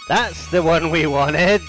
That's the one we wanted.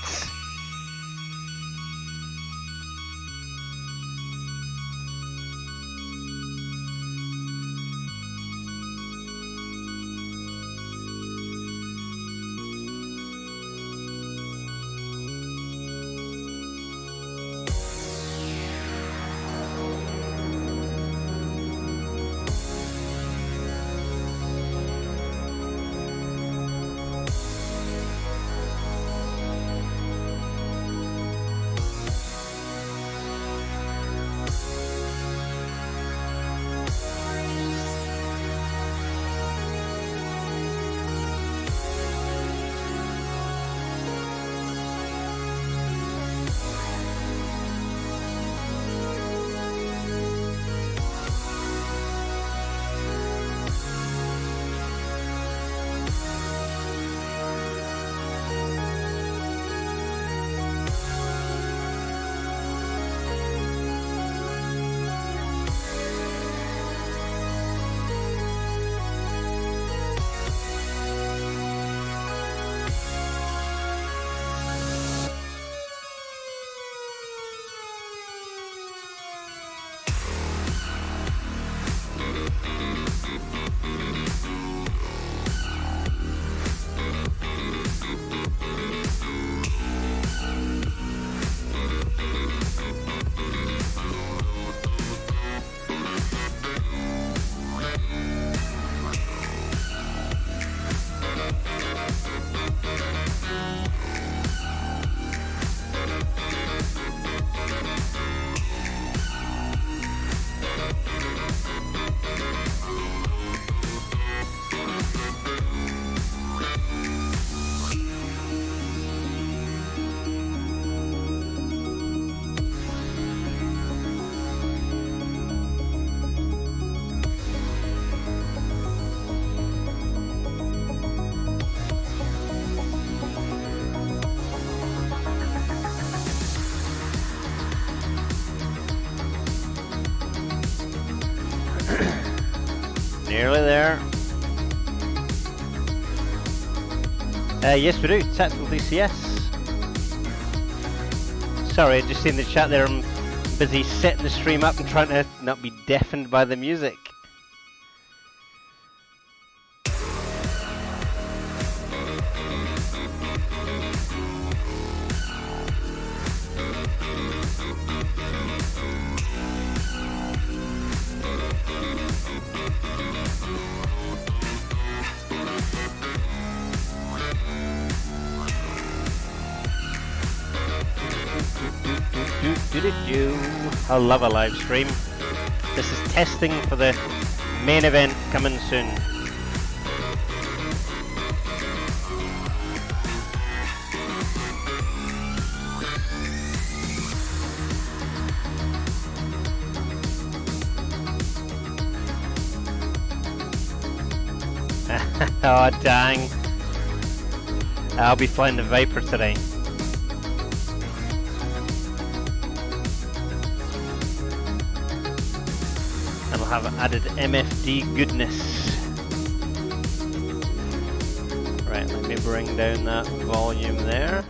Nearly there. Yes, we do. Tactical DCS. Sorry, I just seen the chat there. I'm busy setting the stream up and trying to not be deafened by the music. I love a live stream. This is testing for the main event coming soon. Oh dang. I'll be flying the Viper today. And we'll have added MFD goodness. Right, let me bring down that volume there.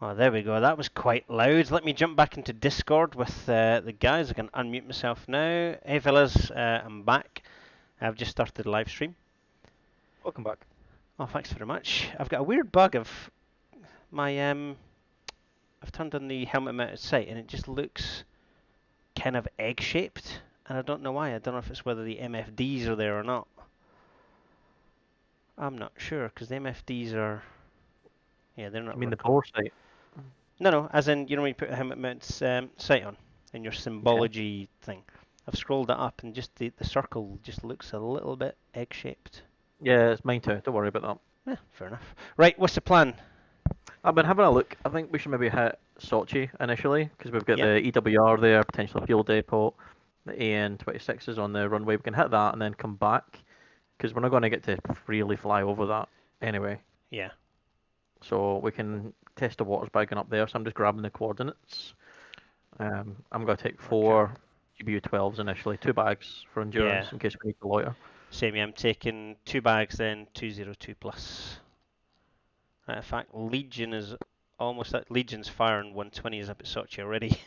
Well, there we go. That was quite loud. Let me jump back into Discord with the guys. I can unmute myself now. Hey fellas, I'm back. I've just started the live stream. Welcome back. Oh, thanks very much. I've got a weird bug of my I've turned on the helmet mounted sight and it just looks kind of egg-shaped, and I don't know why. I don't know if it's whether the MFDs are there or not. I'm not sure, because the MFDs are... Yeah, they're not... I mean the bore sight? No, as in, you know when you put a helmet mounted sight on, in your symbology thing. I've scrolled it up and just the circle just looks a little bit egg-shaped. Yeah, it's mine too. Don't worry about that. Yeah, fair enough. Right, what's the plan? I've been having a look. I think we should maybe hit Sochi initially, because we've got the EWR there, potential fuel depot. The AN-26 is on the runway. We can hit that and then come back, because we're not going to get to freely fly over that anyway. Yeah. So we can test the waters by going up there. So I'm just grabbing the coordinates. I'm going to take 4 GBU-12s initially, 2 bags for endurance Yeah. in case we need to loiter. Same, yeah, I'm taking 2 bags then 202 plus. In fact, Legion is almost at Legion's firing 120s up at Sochi already.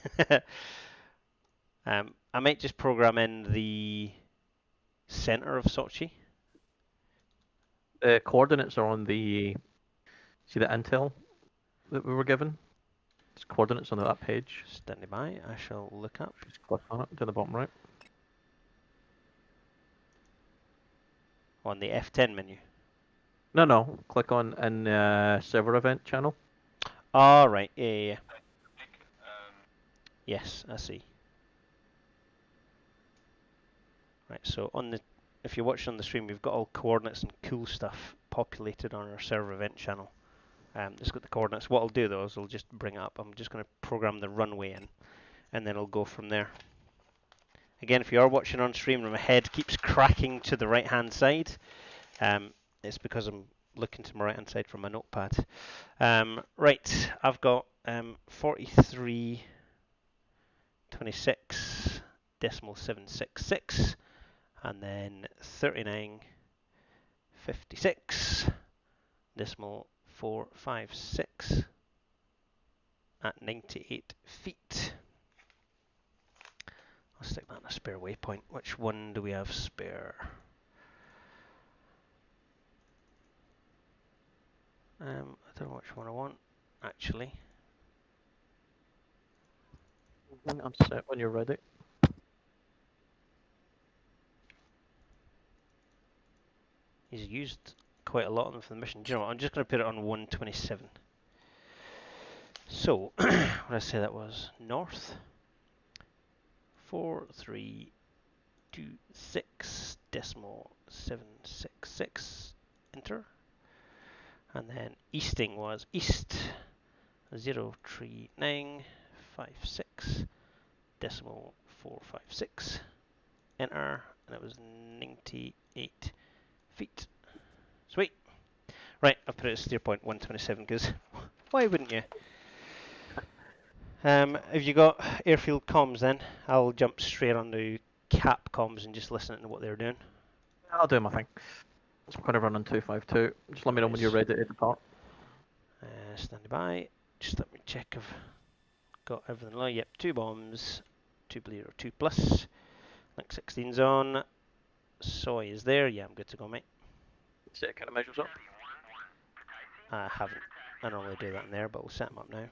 I might just program in the center of Sochi. The coordinates are on the, see the intel that we were given? There's coordinates on that page. Standing by, I shall look up. Just click on it to the bottom right. On the F10 menu. No, click on in server event channel. Oh, right, yeah. Yes, I see. Right, so if you're watching on the stream, we've got all coordinates and cool stuff populated on our server event channel. It's got the coordinates. What I'll do though is I'll just bring it up. I'm just going to program the runway in, and then I'll go from there. Again, if you are watching on stream and my head keeps cracking to the right hand side, it's because I'm looking to my right hand side from my notepad. Right, I've got 43.26.766 and then 39.56.456 at 98 feet. I'll stick that in a spare waypoint. Which one do we have spare? I don't know which one I want, actually. I'm set when you're ready. He's used quite a lot of them for the mission. Do you know what? I'm just going to put it on 127. So, what did I say that was? North. 4326.766. Enter. And then easting was east 03956.456. Enter, and it was 98 feet. Sweet. Right, I've put it as steer point 127 because why wouldn't you? Have you got airfield comms then? I'll jump straight onto cap comms and just listen to what they're doing. I'll do my thing. So I'm going to run on 252. Just let me know when you're ready to depart. Standing by. Just let me check I've got everything. Yep, 2 bombs, 2 bleeder, 2 plus. Link 16's on. Soy is there. Yeah, I'm good to go, mate. Set kind of measures up. I haven't. I normally do that in there, but we'll set them up now.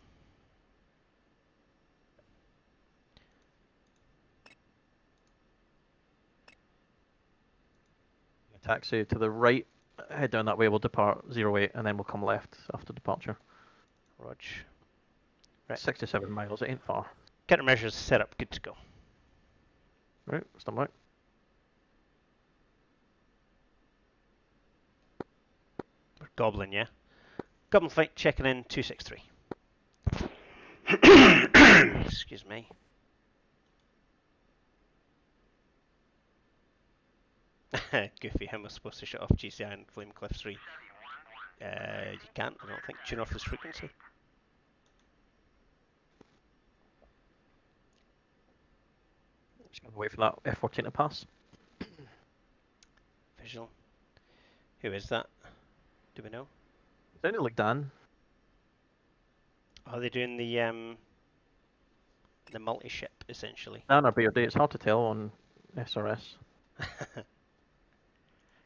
Taxi to the right, head down that way, we'll depart 08 and then we'll come left after departure. Rog. Right. 67 miles, it ain't far. Countermeasures set up, good to go. Right, stand by. Goblin, yeah? Goblin flight checking in 263. Excuse me. Goofy, how am I supposed to shut off GCI and Flame Cliff 3? You can't, I don't think. Tune off this frequency. Just gonna wait for that F-14 to pass. Visual. Who is that? Do we know? Sounded like Dan. Are they doing the multi-ship, essentially? Dan or BRD, it's hard to tell on SRS.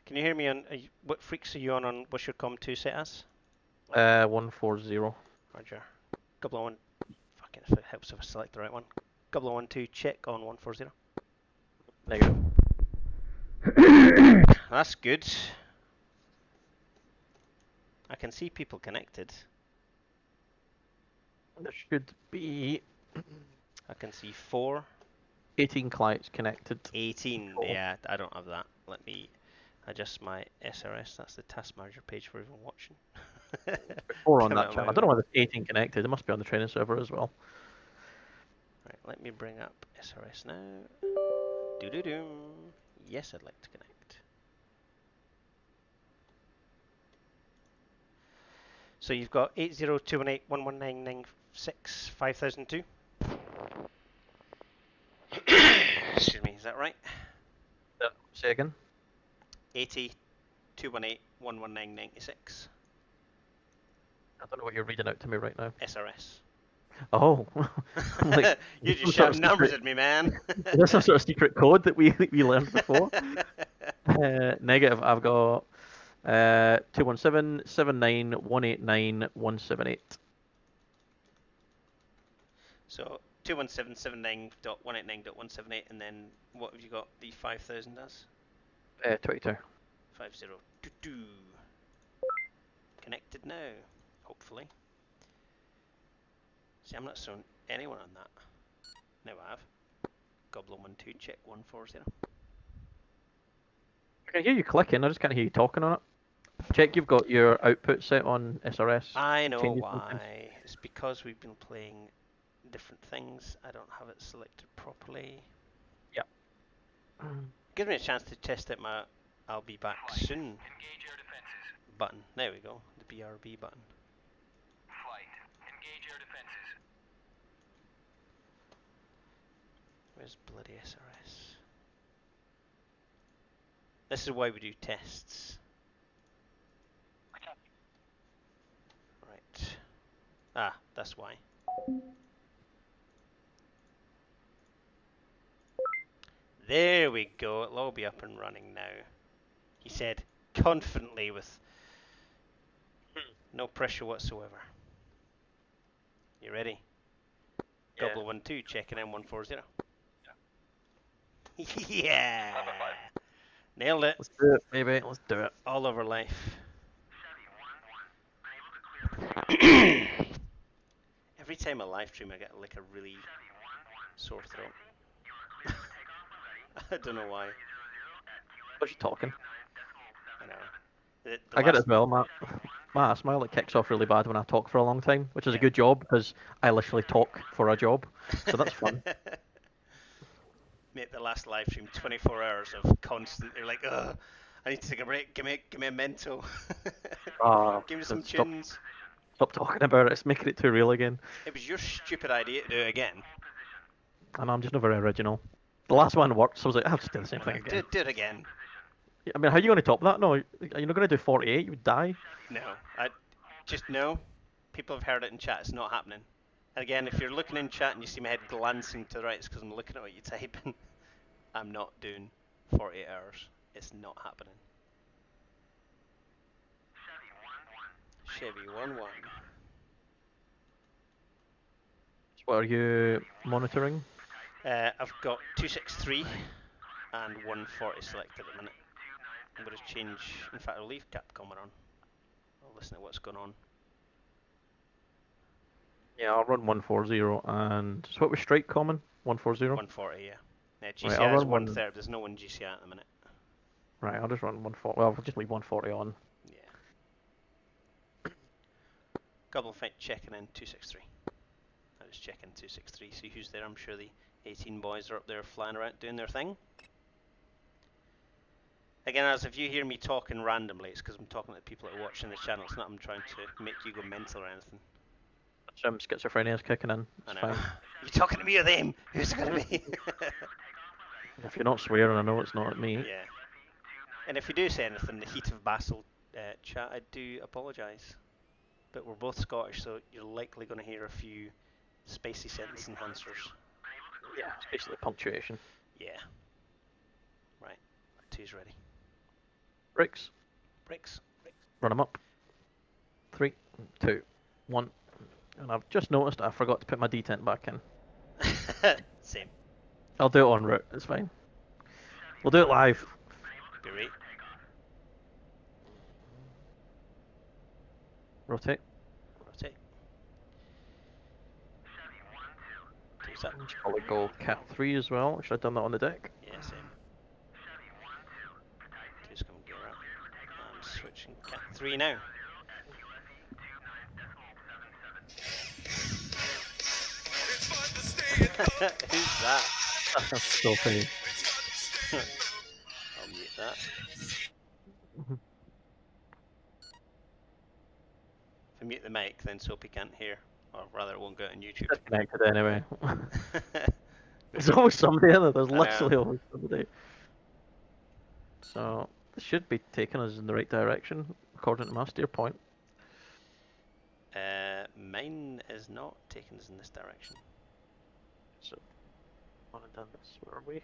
Can you hear me on... what freaks are you on what's your COM2 set as? 140. Roger. Couple of one... Fucking if it helps if I select the right one. Couple of 1-2 check on 140. Negative. That's good. I can see people connected. There should be... I can see 4. 18 clients connected. 18. 4. Yeah, I don't have that. Let me adjust my SRS. That's the task manager page for everyone watching. 4 on that channel. I don't know why there's 18 connected. It must be on the training server as well. Right, let me bring up SRS now. Doo-doo-doo. Yes, I'd like to connect. So you've got 80218119965002. Excuse me, is that right? Say again. 80 218 119 96. I don't know what you're reading out to me right now. SRS. Oh, I'm like, You're just some sort of shouting numbers secret, at me, man. is this some sort of secret code that we learned before? Negative. I've got 217-79189-178. So 217.79189.178, and then what have you got the 5000 as? 22. 50. Doo-doo. Connected now, hopefully. See, I'm not showing anyone on that. Now I have. Goblin 12, check 140. I can hear you clicking, I just can't hear you talking on it. Check you've got your output set on SRS. I know Changes why. sometimes. It's because we've been playing different things. I don't have it selected properly. Yeah. Give me a chance to test out my I'll be back soon button. There we go, the BRB button. Where's bloody SRS? This is why we do tests. Right. Ah, that's why. There we go, it'll all be up and running now. He said confidently with no pressure whatsoever. You ready? Yeah. Gobbler 12, checking in 140. Yeah! Nailed it. Let's do it, baby. Let's do it. All over life. Every time I live stream, I get like a really sore throat. I don't know why. What's you talking? I know. The I get it last- as well, Matt. My asthma like kicks off really bad when I talk for a long time, which is a Yeah. good job because I literally talk for a job, so that's fun. Mate, the last live stream, 24 hours of constant. You're like, ugh, I need to take a break. Give me a mental. Give me some Stop, tunes. stop talking about it. It's making it too real again. It was your stupid idea to do it again. And I'm just not very original. The last one worked, so I was like, I'll just do the same thing again. Do it again. Yeah, I mean, how are you going to top that? No, are you not going to do 48? You would die. No, I just no. People have heard it in chat. It's not happening. And again, if you're looking in chat and you see my head glancing to the right, it's because I'm looking at what you type in. I'm not doing 48 hours. It's not happening. Chevy 1-1. So what are you monitoring? I've got 263 and 140 selected at the minute. I'm going to change. In fact, I'll leave Capcom on. I'll listen to what's going on. Yeah, I'll run 140 and so what was strike common? 140? 140, yeah. GCI I'll is run 130. There's no one GCI at the minute. Right, I'll just run 140. Well, I'll just leave 140 on. Yeah. Gobble fight checking in 263. I was checking 263, see who's there. I'm sure the 18 boys are up there flying around doing their thing. Again, as if you hear me talking randomly, it's because I'm talking to the people that are watching the channel. It's not I'm trying to make you go mental or anything. Some schizophrenia is kicking in. I It's know. fine. You talking to me or them? Who's it going to be? If you're not swearing, I know it's not at me. Yeah. And if you do say anything in the heat of battle chat, I do apologise. But we're both Scottish, so you're likely going to hear a few spacey sentence enhancers. Yeah, it's basically punctuation. Yeah. Right. Two's ready. Brakes. Brakes. Run them up. 3, 2, 1. And I've just noticed I forgot to put my detent back in. Same. I'll do it en route, it's fine. We'll do it live. Be right. Rotate. Rotate. Two's up. Should probably go cat 3 as well. Should have done that on the deck. Yeah, same. Two's coming gear up. I'm switching cat 3 now. Who's that? That's so funny. I'll mute that. If I mute the mic, then Soapy can't hear. Or rather, it won't go out on YouTube. Disconnected anyway. There's always somebody in there. There's I know. literally always somebody. So this should be taking us in the right direction, according to my steer point. Mine is not taking us in this direction. So, on and done this. Where are we?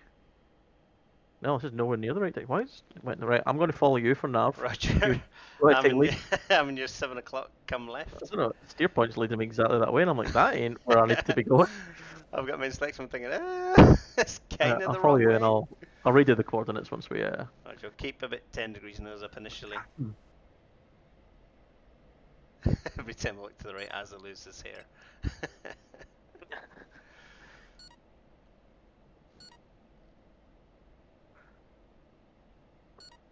No, this is nowhere near the right direction. Why is it went in the right? I'm going to follow you for nav. Roger. Right, take lead. I'm in your 7 o'clock come I left. don't know. Steer point's leading me exactly that way, and I'm like, that ain't where I need to be going. I've got my inspection. I'm thinking, it's kind of I'll the follow wrong you, way. and I'll redo the coordinates once we. Roger. Keep about 10 degrees nose up initially. Every time I look to the right, Asa loses hair.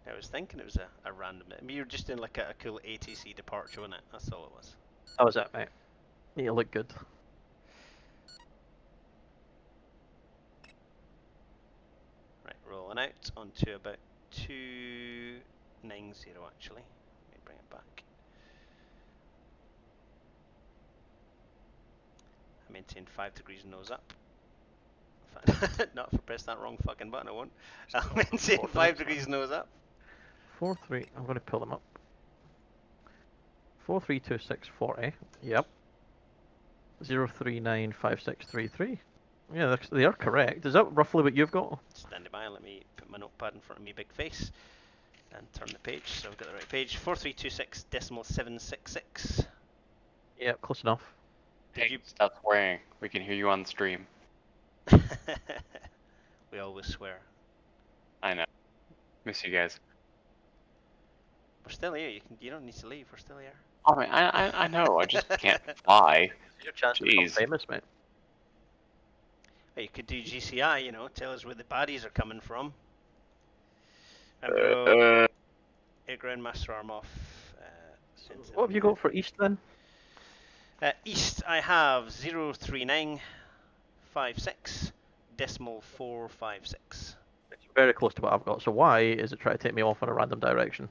I was thinking it was a random. I mean, you were just doing like a cool ATC departure, wasn't it? That's all it was. How was that, mate? You look good. Right, rolling out onto about 290 actually. Let me bring it back. I maintain 5 degrees nose up. Not if I press that wrong fucking button, I won't. I'll maintain 5 degrees nose up. 43. I'm going to pull them up. 432640. Yep. 0395633. Yeah, they are correct. Is that roughly what you've got? Standing by, let me put my notepad in front of me big face and turn the page so I've got the right page. 4326.766. Yep, close enough. Did you stop swearing? We can hear you on the stream. We always swear. I know. Miss you guys. We're still here. You don't need to leave. We're still here. Oh man, I know. I just can't fly. It's your chance to become Jeez. famous, mate. Well, you could do GCI, you know, tell us where the baddies are coming from. Uh, Air Ground Master Arm off. What have you got for East then? East, I have 03956 decimal 456. It's very close to what I've got. So why is it trying to take me off in a random direction?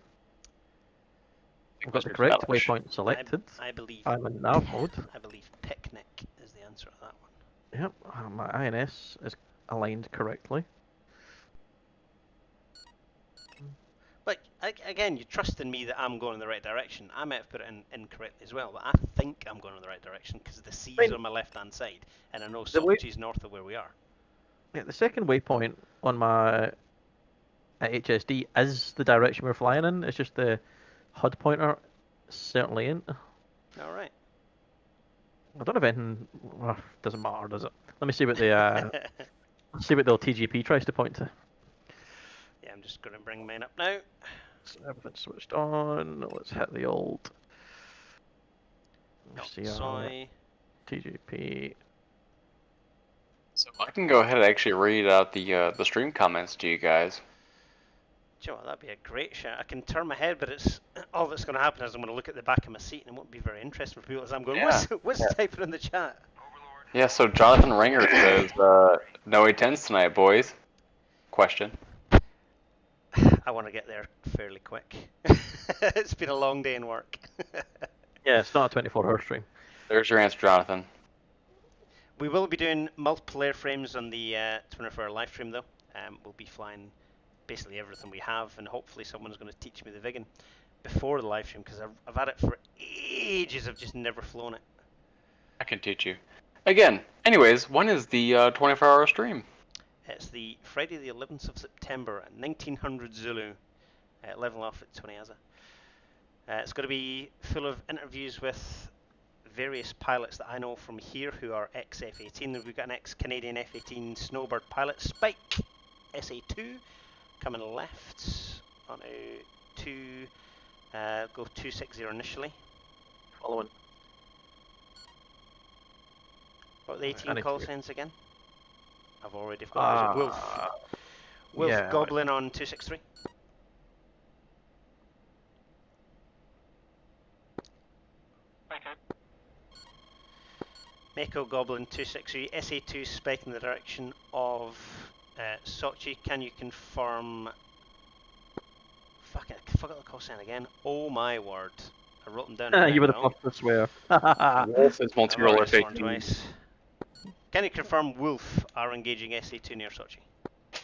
I've got the correct waypoint selected. I believe. I'm in nav mode. I believe picnic is the answer to that one. Yep, my INS is aligned correctly. But again, you trust in me that I'm going in the right direction. I might have put it in incorrectly as well, but I think I'm going in the right direction because the sea's on my left-hand side, and I know Sochi's north of where we are. Yeah, the second waypoint on my HSD is the direction we're flying in. It's just the HUD pointer certainly ain't. All right. I don't have anything. Well, doesn't matter, does it? Let me see what the see what the TGP tries to point to. Yeah, I'm just going to bring mine up now. So everything's switched on. Let's hit the old Soy. TGP. So I can go ahead and actually read out the stream comments to you guys. Do you know what, that'd be a great shot. I can turn my head, but it's all that's going to happen is I'm going to look at the back of my seat, and it won't be very interesting for people as I'm going, what's typing in the chat? Yeah, so Jonathan Ringer says, no A10s tonight, boys? Question. I want to get there fairly quick. It's been a long day in work. Yeah, it's not a 24-hour stream. There's your answer, Jonathan. We will be doing multiple airframes on the 24-hour live stream, though. We'll be flying basically everything we have, and hopefully someone's going to teach me the Vigan before the live stream, because I've had it for ages. I've just never flown it. I can teach you. Again, anyways, when is the 24-hour stream? It's the Friday the 11th of September at 1900 Zulu, level off at 20 Asa. It's going to be full of interviews with various pilots that I know from here who are ex-F-18. We've got an ex-Canadian F-18 Snowbird pilot, Spike, SA2, coming left on a 260 initially. Following. What are the 18 call signs again? I've already forgotten. Wolf yeah, Goblin on 263. Mako Goblin 263, SA2 spike in the direction of Sochi. Can you confirm? Fuck it, I forgot the call sign again. Oh my word. I wrote them down. You were the first to swear. Wolf is multi-role F-18. Twice. Can you confirm Wolf are engaging SA2 near Sochi? In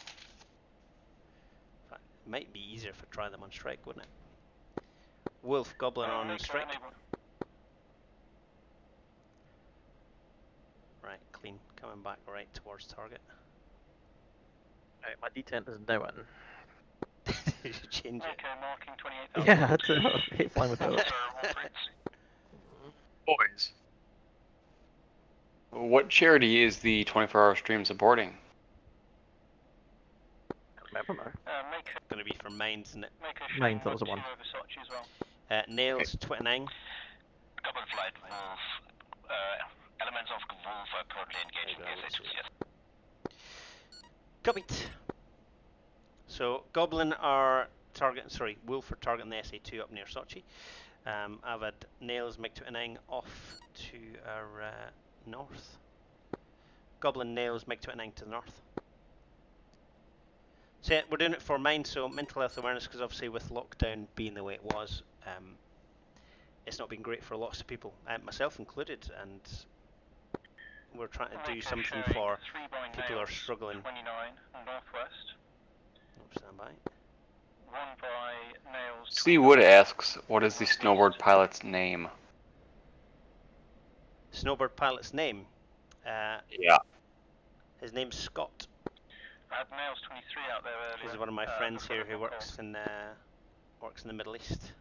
fact, it might be easier if I try them on strike, wouldn't it? Wolf, Goblin on strike. Right, clean. Coming back right towards target. Right, my D10 is now in. Did you change it? Marking 28,000. Yeah, I had to. I hate flying without it. Boys. What charity is the 24-hour stream supporting? Remember now. Going to be for Mines, isn't it? Mines, that was the one. Nails, 29. Double flight Wolf. Elements of Wolf are currently engaging SA2. Copied. So Goblin are targeting, sorry, Wolf are targeting the SA2 up near Sochi. I've had Nails, MiG-29 off to our north. Goblin, Nails, MiG-29 to the north. So yeah, we're doing it for mine, so mental health awareness, because obviously with lockdown being the way it was, it's not been great for lots of people, myself included, and we're trying to do something for people who are struggling. 29 northwest. Stand by. 1 by Nails. C. Wood asks, what is the snowboard pilot's name? Snowboard pilot's name? Yeah. His name's Scott. I had Nails 23 out there earlier. He's one of my friends here who works in the Middle East.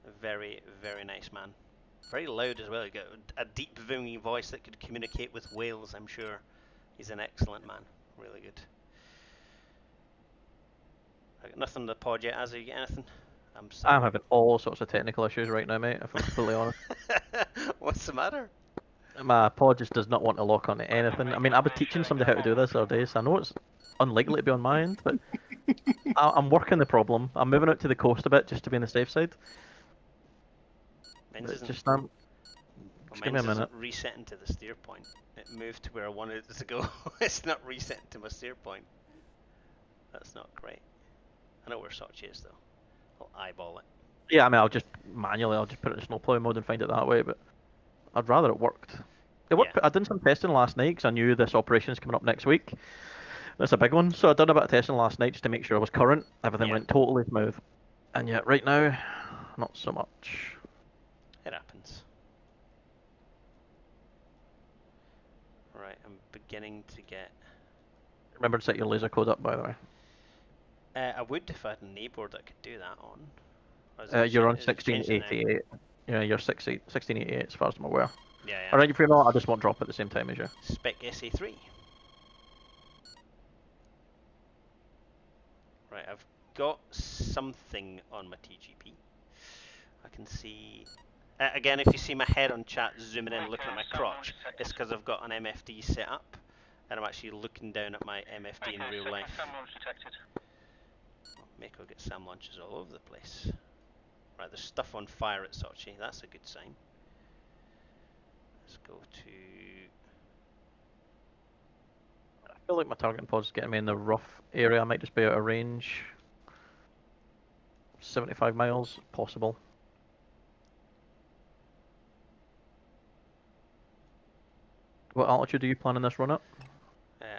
A very, very nice man. Very loud as well. He's got a deep, booming voice that could communicate with whales, I'm sure. He's an excellent man. Really good. I got nothing on the pod yet. Azzy, you get anything? I'm having all sorts of technical issues right now, mate, if I'm fully honest. What's the matter? My pod just does not want to lock onto anything. I mean, I've been teaching somebody how to do this all day, so I know it's unlikely to be on my end, but I'm working the problem. I'm moving out to the coast a bit just to be on the safe side. Mine's isn't, just give me a minute. Resetting to the steer point. It moved to where I wanted it to go. It's not resetting to my steer point. That's not great. I know where Sochi is though. I'll eyeball it. Yeah, I mean, I'll just put it in snowplow mode and find it that way, but I'd rather it worked. It worked. Yeah. I did some testing last night because I knew this operation is coming up next week. That's a big one, so I did a bit of testing last night just to make sure I was current. Everything went totally smooth. And yet, right now, not so much. It happens. Right, I'm beginning to get... Remember to set your laser code up, by the way. I would if I had a kneeboard that could do that on. You're on 1688. Yeah, you're 1688 as far as I'm aware. Yeah. Alright, if you're not, I just won't drop at the same time as you. Spec SA3. Right, I've got something on my TGP. I can see... again, if you see my head on chat zooming in looking at my crotch, it's because I've got an MFD set up, and I'm actually looking down at my MFD in real life. Mako gets SAM launches all over the place. Right, there's stuff on fire at Sochi, that's a good sign. Let's go to... I feel like my targeting pod's getting me in the rough area. I might just be out of range. 75 miles, possible. What altitude are you planning this run up?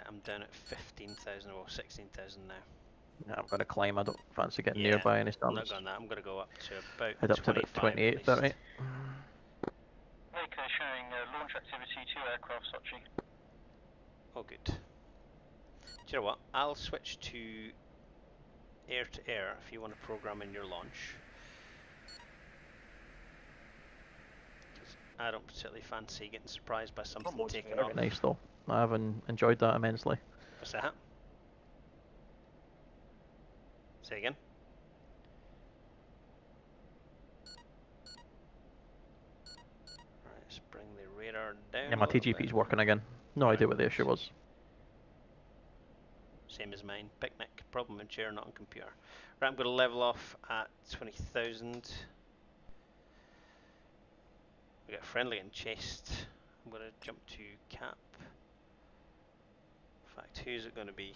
I'm down at 15,000 or 16,000 now. Yeah, I'm going to climb. I don't fancy getting nearby any I'm stands. not going that. I'm going to go up to about Head up to about 28, 30. Maker showing launch activity, 2 aircraft Sochi. Oh, good. Do you know what? I'll switch to air-to-air if you want to program in your launch. Because I don't particularly fancy getting surprised by something taking off. Very nice though. I have enjoyed that immensely. What's that? Say again? Right, let's bring the radar down. Yeah, my TGP's working again. No idea what the issue was. Same as mine. Picnic. Problem in chair, not on computer. Right, I'm going to level off at 20,000. We got friendly and chased. I'm going to jump to cap. In fact, who's it going to be?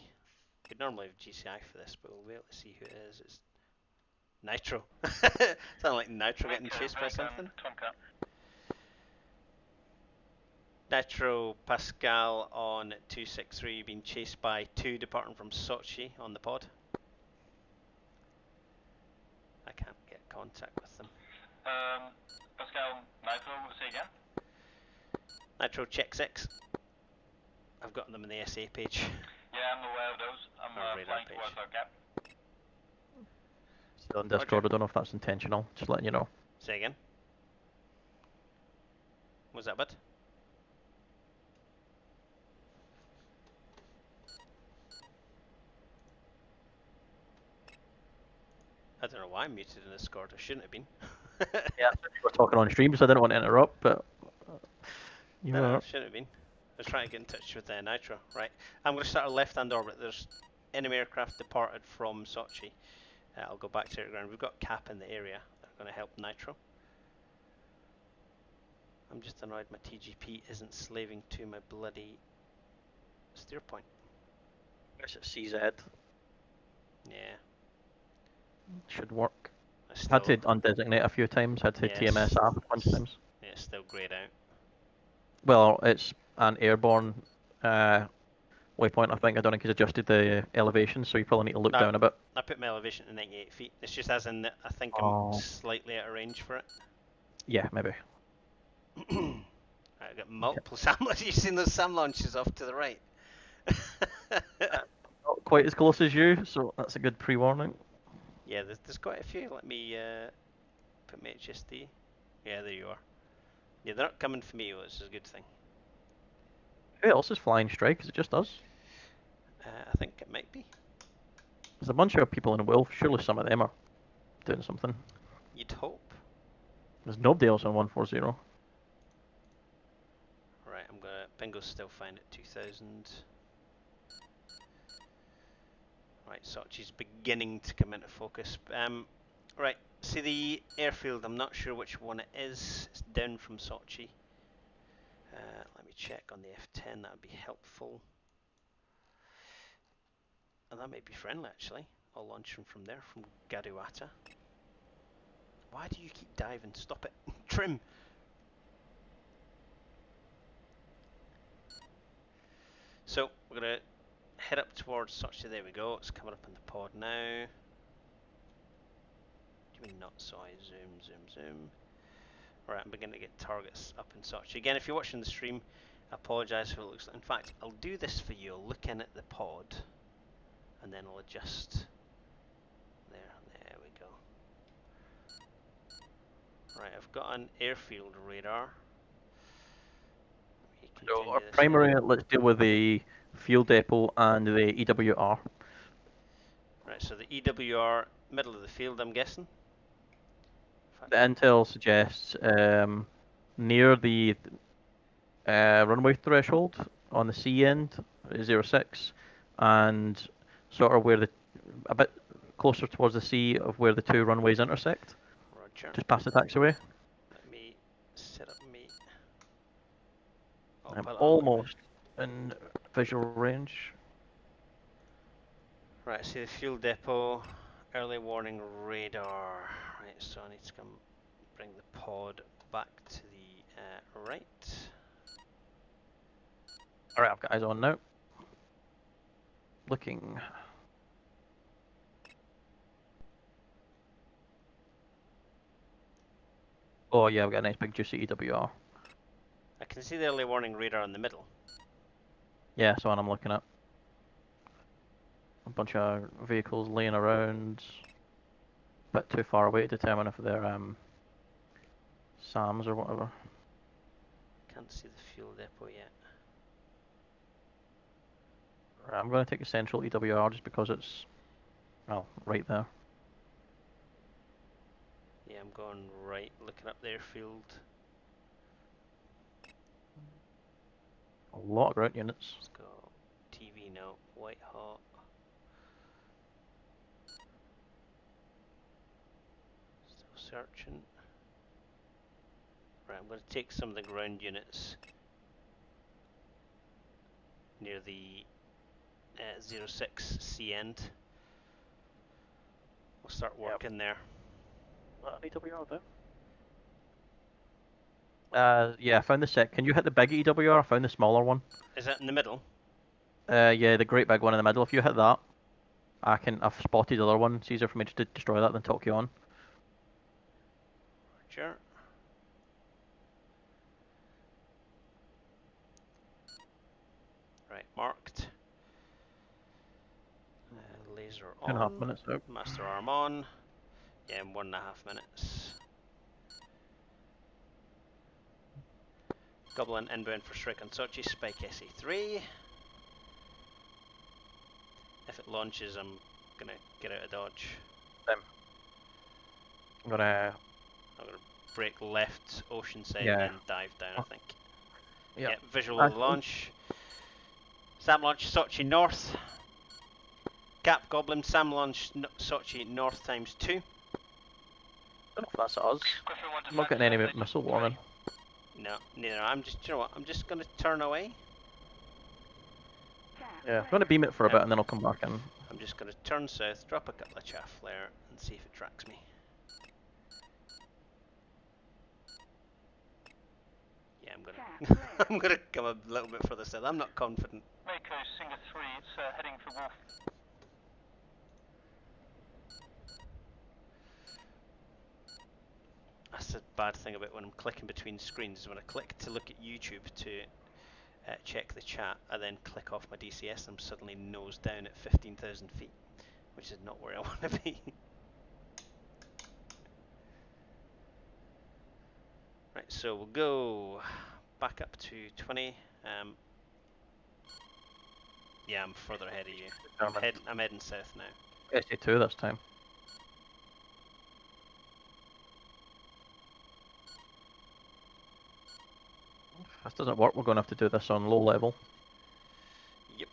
We'd normally have GCI for this, but we'll be able to see who it is. It's Nitro. Sound like Nitro getting chased by something. Nitro Pascal on 263 being chased by 2 departing from Sochi on the pod. I can't get contact with them. Pascal, Nitro, say again? Nitro check 6. I've got them in the SA page. Yeah, I'm aware of those. I'm Or radar flying page. towards our cap. Still on Discord, I don't know if that's intentional, just letting you know. Say again. Was that bad? I don't know why I'm muted in Discord. I shouldn't have been. Yeah, we were talking on stream, so I didn't want to interrupt, but you No, were. I shouldn't have been. I was trying to get in touch with Nitro. Right, I'm going to start a left-hand orbit. There's enemy aircraft departed from Sochi. I'll go back to the ground. We've got cap in the area. They're going to help Nitro. I'm just annoyed my TGP isn't slaving to my bloody steer point. It's CZ. Yeah. Should work. Still, Had to undesignate a few times, had to Yes. TMS off a bunch of times. Yeah, it's still greyed out. Well, it's an airborne waypoint, I think. I don't think he's adjusted the elevation, so you probably need to look No. down a bit. I put my elevation to 98 feet. It's just as in that I think Oh. I'm slightly out of range for it. Yeah, maybe. I've got multiple SAM launches. You've seen those SAM launches off to the right. Not quite as close as you, so that's a good pre-warning. Yeah, there's quite a few. Let me put my HSD. Yeah, there you are. Yeah, they're not coming for me, which is a good thing. Who else is flying strike? Is it just us? I think it might be. There's a bunch of people in Wolf. Surely some of them are doing something. You'd hope. There's nobody else on 140. Right, I'm gonna. Bingo's still fine at 2000. Right, Sochi's beginning to come into focus. Right, see the airfield. I'm not sure which one it is. It's down from Sochi. Let me check on the F10. That would be helpful. And that might be friendly actually. I'll launch them from there, from Garuata. Why do you keep diving? Stop it. Trim. So we're gonna head up towards Sochi. There we go. It's coming up in the pod now. Do you mean not so? I zoom. Right, I'm beginning to get targets up in Sochi. Again, if you're watching the stream, I apologise for what it looks like. In fact, I'll do this for you. I'll look in at the pod, and then I'll adjust. There we go. Right, I've got an airfield radar. So our primary, let's deal with the fuel depot and the EWR. Right, so the EWR, middle of the field, I'm guessing. The intel suggests near the runway threshold on the C end, 06, and sort of where a bit closer towards the C of where the two runways intersect. Roger. Just past the taxiway. Let me set up me. I'm almost in visual range. Right, see the fuel depot, early warning radar. Right, so I need to come bring the pod back to the right. Alright, I've got eyes on now. Looking. Oh yeah, I've got a nice big juicy EWR. I can see the early warning radar in the middle. Yeah, that's what I'm looking at. A bunch of vehicles laying around. A bit too far away to determine if they're SAMs or whatever. Can't see the fuel depot yet. Right, I'm going to take a central EWR just because it's, well, right there. Yeah, I'm going right, looking up the airfield. A lot of ground units. Let's go TV now, white hot. Still searching. Right, I'm going to take some of the ground units near the 06 C end. We'll start working there. EWR there. Yeah, I found the set. Can you hit the big EWR? I found the smaller one. Is that in the middle? Yeah, the great big one in the middle. If you hit that, I've spotted the other one. It's easier for me just to destroy that than talk you on. Sure. Right, marked. Laser on. 2.5 minutes out. Master arm on. Yeah, in 1.5 minutes. Goblin inbound for strike on Sochi. Spike SA3. If it launches, I'm gonna get out of dodge. I'm gonna. I'm gonna break left ocean side Yeah. and then dive down, I think. Yep. Yeah, visual of the launch. SAM launch Sochi north. Cap Goblin, SAM launch Sochi north times 2. I don't know if that's us. Griffin 1 to I'm not getting any missile warning. No, neither. I'm just, you know what? I'm just gonna turn away. Yeah, I'm gonna beam it for a bit and then I'll come back in. I'm just gonna turn south, drop a couple of chaff flare, and see if it tracks me. Yeah, I'm gonna. I'm gonna come a little bit further south. I'm not confident. Mako Singer 3, it's heading for Wolf. That's the bad thing about when I'm clicking between screens. Is when I click to look at YouTube to check the chat, I then click off my DCS and I'm suddenly nose down at 15,000 feet, which is not where I want to be. Right, so we'll go back up to 20. Yeah, I'm further ahead of you. I'm heading south now. SA2 this time. If this doesn't work, we're going to have to do this on low level. Yep.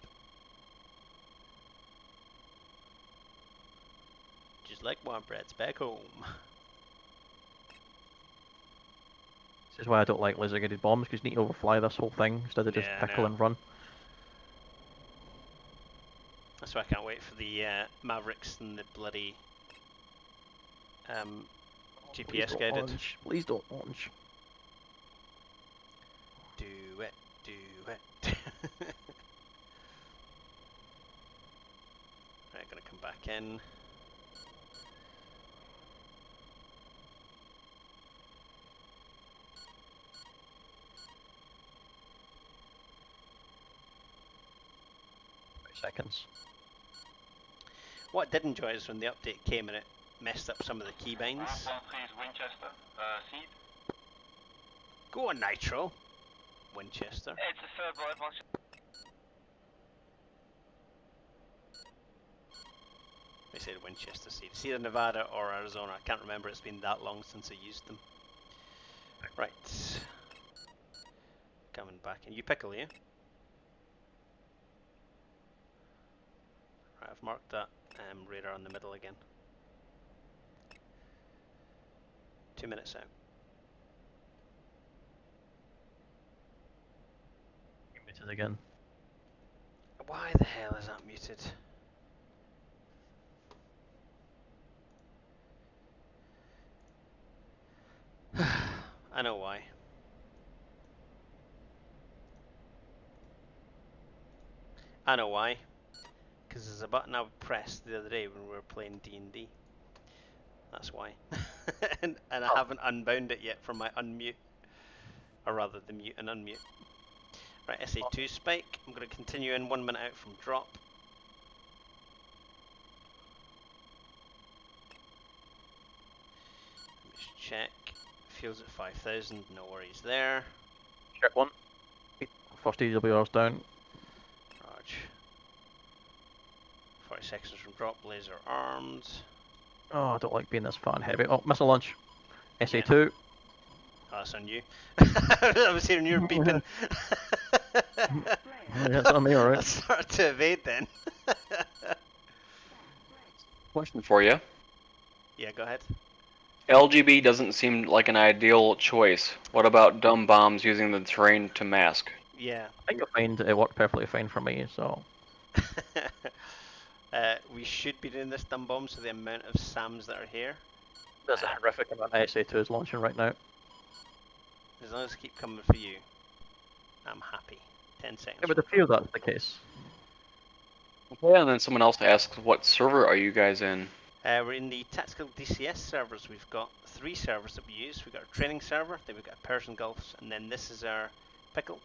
Just like Warm Bread's back home. This is why I don't like laser guided bombs, because you need to overfly this whole thing instead of just Yeah, I pickle know. and run. That's why I can't wait for the Mavericks and the bloody GPS guided. Launch. Please don't launch. Do it, do it. Right, gonna come back in. Seconds. What I did enjoy is when the update came and it messed up some of the keybinds. 1 3 is Winchester. Seed. Go on, Nitro. Winchester. It's a third right box. They said Winchester seed. It's either Nevada or Arizona. I can't remember. It's been that long since I used them. Right. Coming back in. You pickle, yeah? Right, I've marked that radar in the middle again. 2 minutes out. Muted again. Why the hell is that muted? I know why. I know why. Because there's a button I pressed the other day when we were playing D&D. That's why. and I haven't unbound it yet from my unmute. Or rather, the mute and unmute. Right, SA2 spike. I'm going to continue in 1 minute out from drop. Just check. Fuel's at 5,000. No worries there. Check one. First EWR's down. Raj. 40 seconds from drop. Laser armed. Oh, I don't like being this fat and heavy. Oh, missile launch. SA2. Oh, that's on you. I was hearing you beeping. Yeah, it's on me, alright. I started to evade then. Question for you. Yeah, go ahead. LGB doesn't seem like an ideal choice. What about dumb bombs using the terrain to mask? Yeah. I think you'll find it worked perfectly fine for me, so... We should be doing this dumb bomb, so the amount of SAMs that are here. There's a horrific amount of SA2s launching right now. As long as they keep coming for you, I'm happy. 10 seconds. It would appear that's the case. Okay, and then someone else asks, what server are you guys in? We're in the Tactical DCS servers. We've got 3 servers that we use. We've got a training server, then we've got a Persian Gulfs, and then this is our pickle.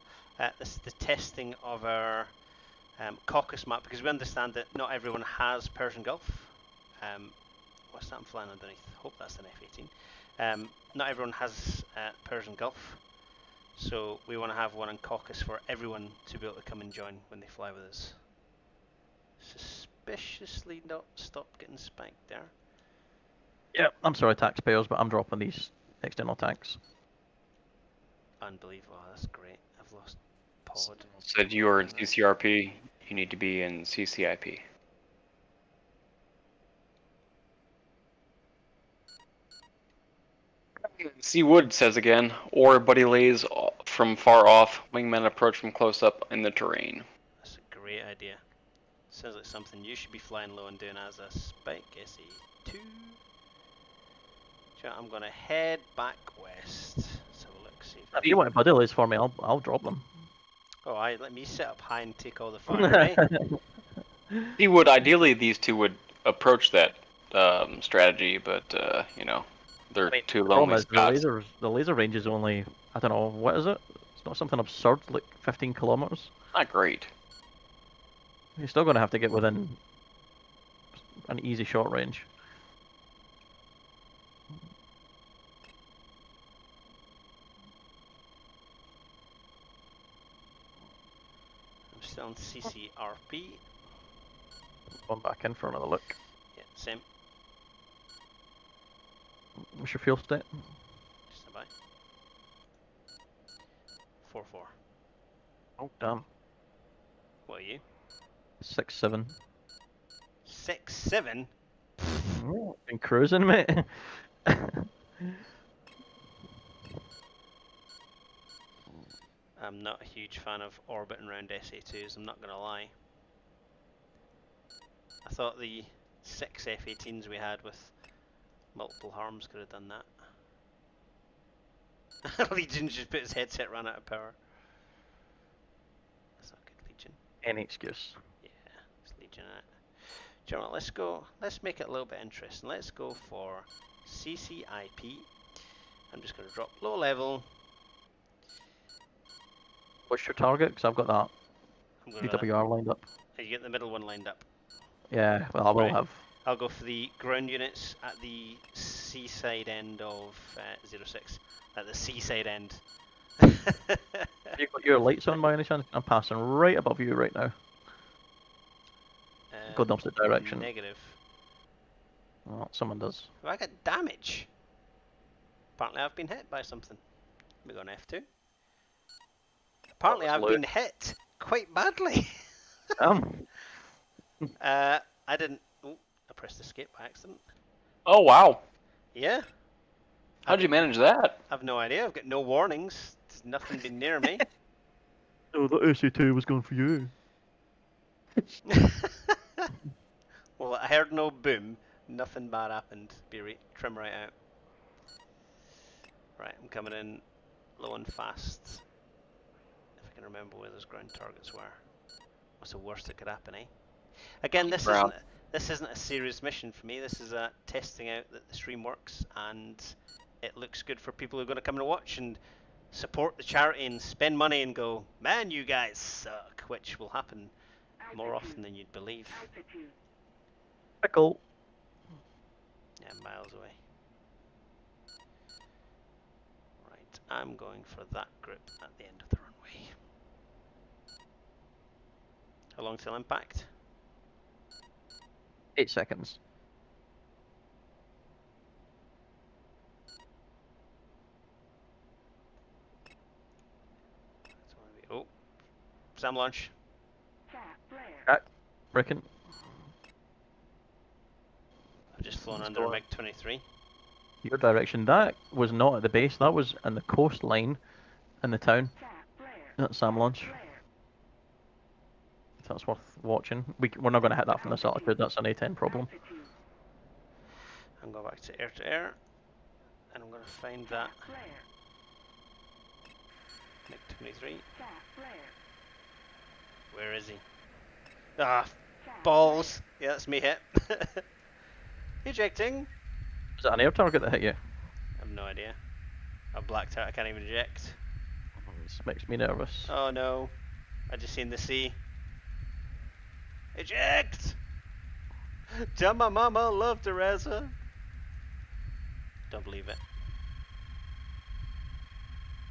This is the testing of our caucus map, because we understand that not everyone has Persian Gulf. What's that I'm flying underneath? Hope that's an F-18. Not everyone has Persian Gulf, so we want to have one in caucus for everyone to be able to come and join when they fly with us. Suspiciously not stop getting spiked there. Yeah, I'm sorry, taxpayers, but I'm dropping these external tanks. Unbelievable, that's great. I've lost pod. Said you are in CCRP, you need to be in CCIP. C. Wood says again, or buddy lays from far off, wingmen approach from close up in the terrain. That's a great idea. Sounds like something you should be flying low and doing as a spike SA2. So I'm going to head back west. Let's have a look, see if If you want buddy lays for me, I'll drop them. Oh, let me sit up high and take all the fire, eh? He would, ideally these two would approach that strategy, but you know, they're too lonely spots. The laser range is only, I don't know, what is it? It's not something absurd, like 15 kilometers. Not great. You're still going to have to get within an easy short range. I'm still on CCRP. Going back in for another look. Yeah, same. What's your fuel state? Just about. 4-4. Oh, damn. What are you? 6-7. 6-7? Been cruising, mate. I'm not a huge fan of orbiting around SA2s, I'm not going to lie. I thought the 6 F-18s we had with multiple harms could have done that. Legion just put his headset, ran out of power. That's not good, Legion. Any excuse. Yeah, it's Legion in it. Do you know what, let's make it a little bit interesting. Let's go for CCIP. I'm just going to drop low level. What's your target? Because I've got that I'm going EWR lined up. to get the middle one lined up. Yeah, well, I will Right. have. I'll go for the ground units at the seaside end of 06. At the seaside end. Have you got your lights on by any chance? I'm passing right above you right now. Go the opposite direction. Negative. Oh, someone does. Have I got damage? Apparently I've been hit by something. We got an F2. Apparently I've been hit quite badly. I didn't... Oh, I pressed escape by accident. Oh wow! Yeah. How'd you manage that? I've no idea. I've got no warnings. There's nothing been near me. Oh, that AC2 was going for you. Well, I heard no boom. Nothing bad happened. Trim right out. Right, I'm coming in low and fast. If I can remember where those ground targets were. What's the worst that could happen, eh? Again, this isn't a serious mission for me. This is a testing out that the stream works, and it looks good for people who are going to come and watch and support the charity and spend money and go, man, you guys suck, which will happen more often than you'd believe. Pickle. Yeah, miles away. Right, I'm going for that group at the end of the runway. How long till impact? 8 seconds. Oh, SAM launch. Crack. Bricking. I've just flown under a MiG-23. Your direction. That was not at the base. That was in the coastline in the town. That's SAM launch. That's worth watching. We're not going to hit that from this altitude. That's an A10 problem. I'm going back to air, and I'm going to find that Nick 23. Where is he? Ah, balls. Yeah, that's me hit. Ejecting. Is that an air target that hit you? I have no idea. I've blacked out. I can't even eject. This makes me nervous. Oh no. I just seen the sea. Eject! Tell my mama I love Teresa. Don't believe it.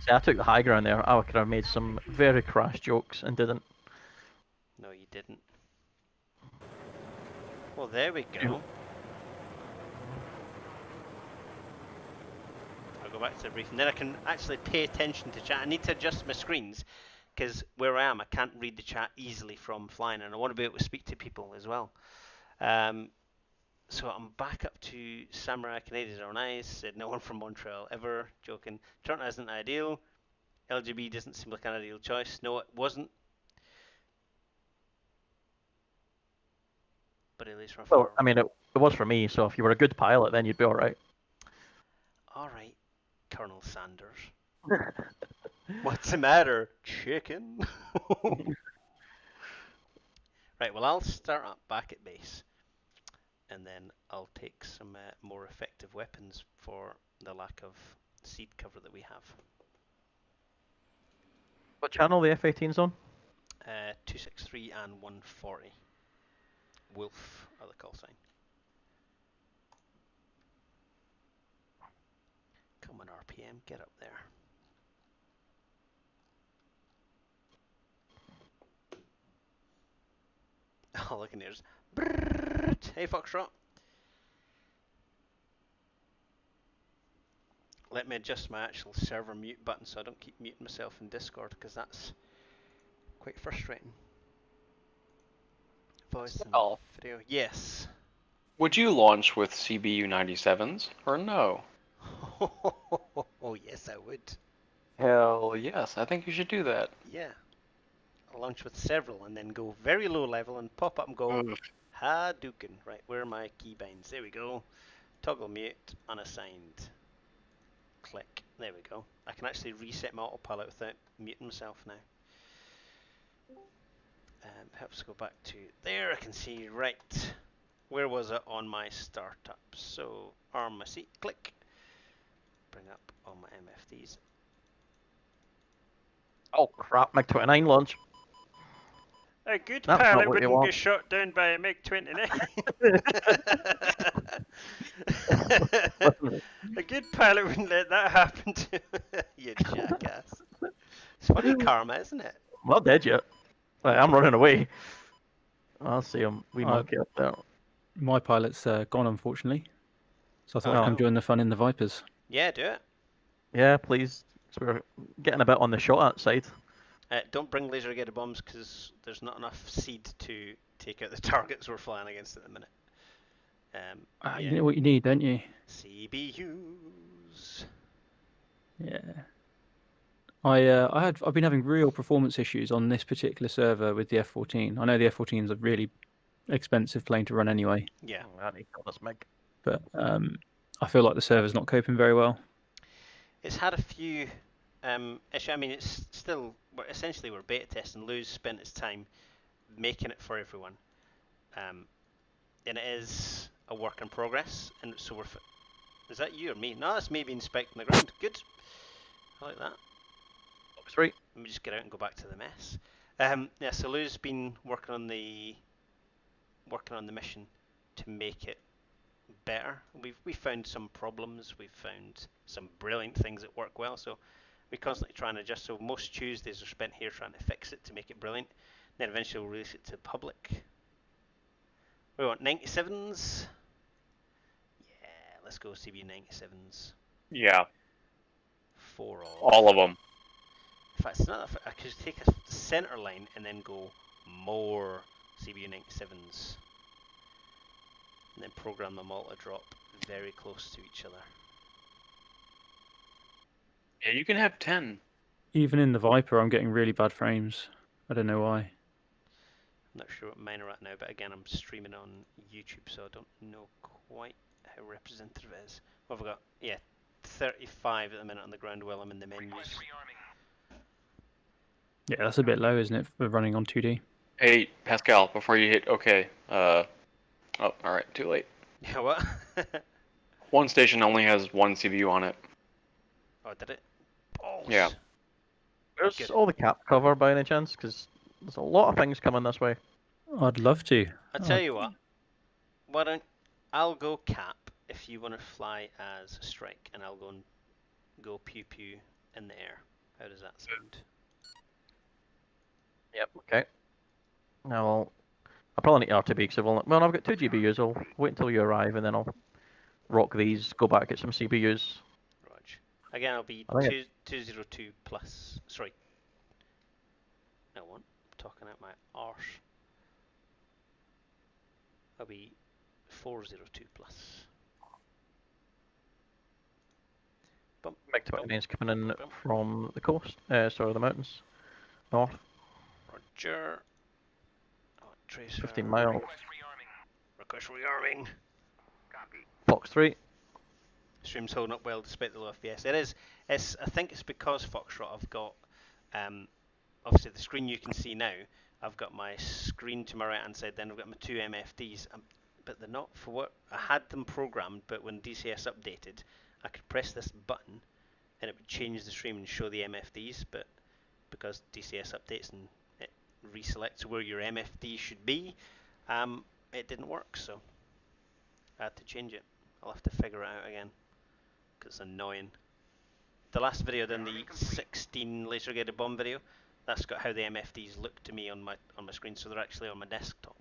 See, I took the high ground there. I could have made some very crash jokes and didn't. No, you didn't. Well, there we go. I'll go back to the brief, and then I can actually pay attention to chat. I need to adjust my screens, because where I am, I can't read the chat easily from flying, and I want to be able to speak to people as well. So I'm back up to Samurai Canadians are nice, said no one from Montreal ever, joking. Toronto isn't ideal. LGB doesn't seem like an ideal choice. No, it wasn't. But at least from Well, I mean, it was for me, so if you were a good pilot, then you'd be alright. Alright, Colonel Sanders. What's the matter, chicken? Right, well, I'll start up back at base. And then I'll take some more effective weapons for the lack of seed cover that we have. What channel the F-18's on? 263 and 140. Wolf are the call sign. Come on, RPM, get up there. Oh, look in there's. Hey, Foxtrot. Let me adjust my actual server mute button so I don't keep muting myself in Discord, because that's quite frustrating. Voice and video. Yes. Would you launch with CBU-97s or no? Oh, yes, I would. Hell yes, I think you should do that. Yeah. I'll launch with several and then go very low level and pop up and go Hadouken. Right, where are my keybinds? There we go. Toggle mute, unassigned. Click. There we go. I can actually reset my autopilot without muting myself now. Helps go back to there. I can see right. Where was it on my startup? So arm my seat. Click. Bring up all my MFDs. Oh crap, MiG-29 launch. A good That's pilot not what you wouldn't want. get shot down by a MiG-29. A good pilot wouldn't let that happen to you, jackass. It's funny karma, isn't it? I'm not dead yet. Right, I'm running away. I'll see him. We monkey up there. My pilot's gone, unfortunately. So I thought Oh, I'd come no. join the fun in the Vipers. Yeah, do it. Yeah, please. So we're getting a bit on the shot at side. Don't bring laser guided bombs because there's not enough seed to take out the targets we're flying against at the minute. Yeah. You know what you need, don't you? CBUs. Yeah. I've been having real performance issues on this particular server with the F-14. I know the F-14 is a really expensive plane to run anyway. Yeah. Oh, I need to kill this MiG. But I feel like the server's not coping very well. It's had a few issues. I mean, it's still essentially we're beta testing. Lou's spent his time making it for everyone, and it is a work in progress. And so we're. Is that you or me? No, that's me being inspecting the ground. Good. I like that. Box right. Let me just get out and go back to the mess. Yeah, so Lou's been working on the mission to make it better. We found some problems. We've found some brilliant things that work well. So we constantly try and adjust. So most Tuesdays are spent here trying to fix it to make it brilliant. Then eventually we'll release it to the public. We want 97s. Yeah, let's go CB 97s. Yeah, For all of them. In fact, it's not. I could take a center line and then go more CBU 97s, and then program them all to drop very close to each other. Yeah, you can have 10. Even in the Viper, I'm getting really bad frames. I don't know why. I'm not sure what mine are at now, but again, I'm streaming on YouTube, so I don't know quite how representative it is. What have I got? Yeah, 35 at the minute on the ground while I'm in the menus. Yeah, that's a bit low, isn't it, for running on 2D? Hey, Pascal, before you hit OK. Oh, alright, too late. Yeah, what? One station only has one CPU on it. Oh, did it? Balls. Yeah. Where's Good. all the cap cover by any chance? Because there's a lot of things coming this way. I'd love to. I'll tell you what. Why don't I'll go cap if you want to fly as strike, and I'll go pew pew in the air. How does that sound? Yep. Okay. Now I'll probably need RTB because I've got 2 GBUs. I'll wait until you arrive and then I'll rock these. Go back get some CPUs. Rog. Again, I'll be I think 202 plus. Sorry. No one. I'm talking out my arse. I'll be 402 plus. Bump, MiG-29's coming in from the coast. Sorry, the mountains. North. Roger. Oh, tracer. 15 mile. Request rearming. Fox 3. Stream's holding up well despite the low FPS. It is. I think it's because Foxtrot I've got, obviously the screen you can see now. I've got my screen to my right hand side. Then I've got my 2 MFDs, but they're not for what I had them programmed. But when DCS updated, I could press this button, and it would change the stream and show the MFDs. But because DCS updates and it reselects where your MFD should be, it didn't work. So I had to change it. I'll have to figure it out again. It's annoying. The last video done, the 16 laser guided bomb video, that's got how the MFDs look to me on my screen, so they're actually on my desktop.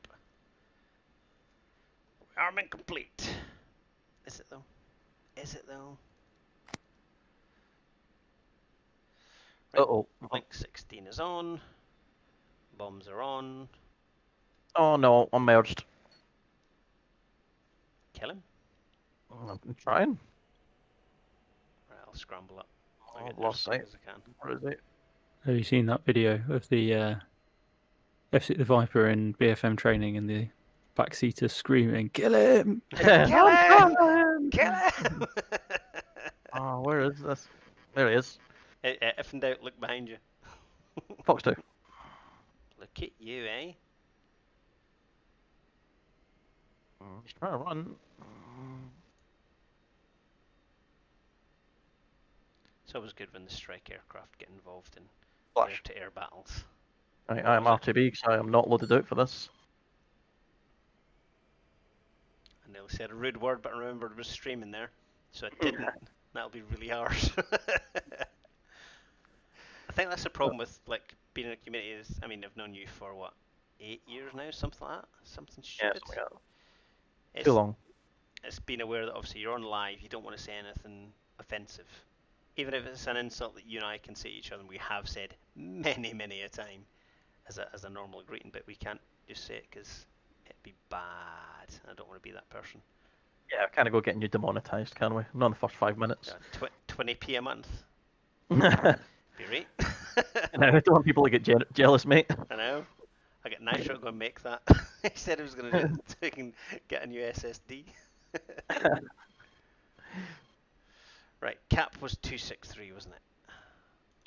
Arming complete. Is it though? Is it though? Right. Uh-oh. Link 16 is on. Bombs are on. Oh no, I'm merged. Kill him. I'm trying. Right, I'll scramble up. I'll Oh, get there as lost quick sight. as I can. Where is it? Have you seen that video of the the Viper in BFM training and the backseater screaming, "Kill him!" Kill him! Kill him! Oh, where is this? There he is. If in doubt, look behind you. Fox 2. Look at you, eh? He's trying to run. It's always good when the strike aircraft get involved in Flash. air-to-air battles. I am RTB because I am not loaded out for this. I nearly said a rude word, but I remembered it was streaming there, so I didn't. That'll be really hard. I think that's the problem with like being in a community. Is I mean, I've known you for what, 8 years now, something like that, something Yeah, stupid. something like that. It's, Too long. It's being aware that obviously you're on live, you don't want to say anything offensive, even if it's an insult that you and I can say to each other. And we have said many, many a time as a normal greeting, but we can't just say it because it'd be bad. I don't want to be that person. Yeah, kind of go getting you demonetized, can we? Not in the first 5 minutes. 20p a month. I Be right. don't want people to get jealous, mate. I know. I get Nitro to go and make that. He said he was going to do it so he can get a new SSD. Right, cap was 263, wasn't it?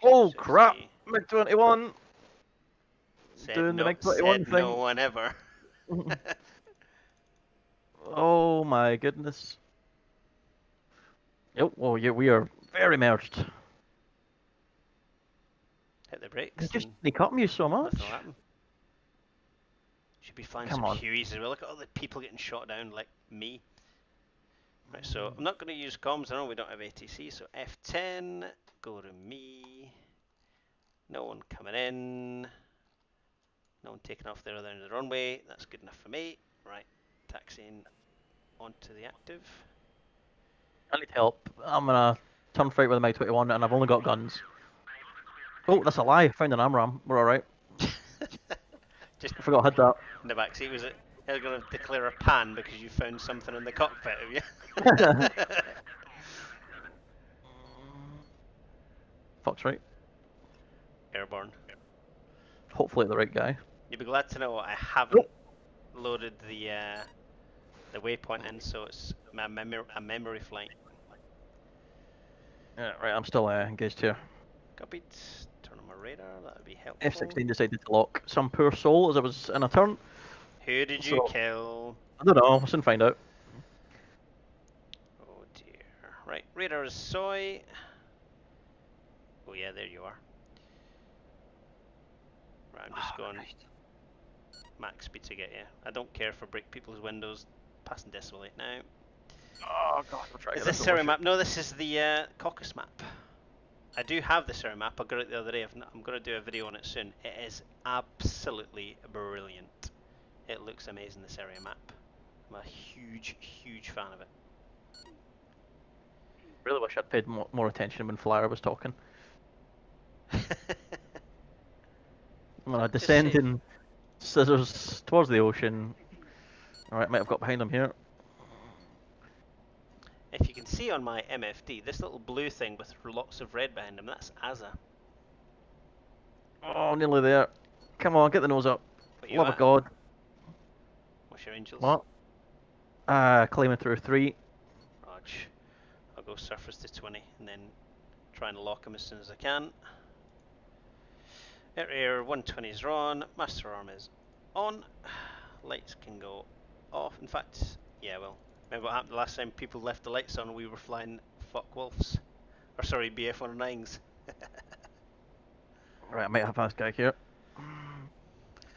Oh crap! 263. MiG-21! Said Doing the no, MiG-21 said thing. no one ever. Oh my goodness. Yep, well, yeah, we are very merged. Hit the brakes. They just and sneak up on you so much. nothing will happen. Should be flying Come some on. Hueys as well. Look at all the people getting shot down like me. Right, so I'm not going to use comms. I know we don't have ATC, so F10, go to me. No one coming in. No one taking off there other than the runway. That's good enough for me. Right, taxiing onto the active. I need help. I'm gonna turn right with a MiG-21 and I've only got guns. Oh, that's a lie. I found an AMRAAM. We're alright. Just I forgot I had that. in the back seat, was it? You're going to declare a pan because you found something in the cockpit, have you? Fox right. Airborne. Hopefully the right guy. You'll be glad to know I haven't loaded the waypoint in, so it's a memory flight. Yeah, right, I'm still engaged here. Copied. Turn on my radar. That would be helpful. F16 decided to lock some poor soul as I was in a turn. Who did you So- kill? I don't know, I'll soon find out. Oh dear. Right, radar is soy. Oh yeah, there you are. Right, I'm just going max speed to get you. I don't care if I break people's windows. Passing decimal 8 now. Oh god, I'm trying Is this Surrey map? No, this is the Caucasus map. I do have the Surrey map. I got it the other day. I'm going to do a video on it soon. It is absolutely brilliant. It looks amazing, the Surrey map. I'm a huge, huge fan of it. Really wish I'd paid more attention when Flyer was talking. When I descend in scissors towards the ocean. Alright, might have got behind him here. If you can see on my MFD, this little blue thing with lots of red behind him, that's Azza. Oh, nearly there. Come on, get the nose up. What you Love at? of God. What's your angels? What? Climbing through 3. Raj. I'll go surface to 20 and then try and lock him as soon as I can. Air 120s are on, master arm is on, lights can go off. In fact, yeah, well, remember what happened the last time people left the lights on? We were flying fuck wolves, or sorry, BF-109s. Right, I might have this guy here.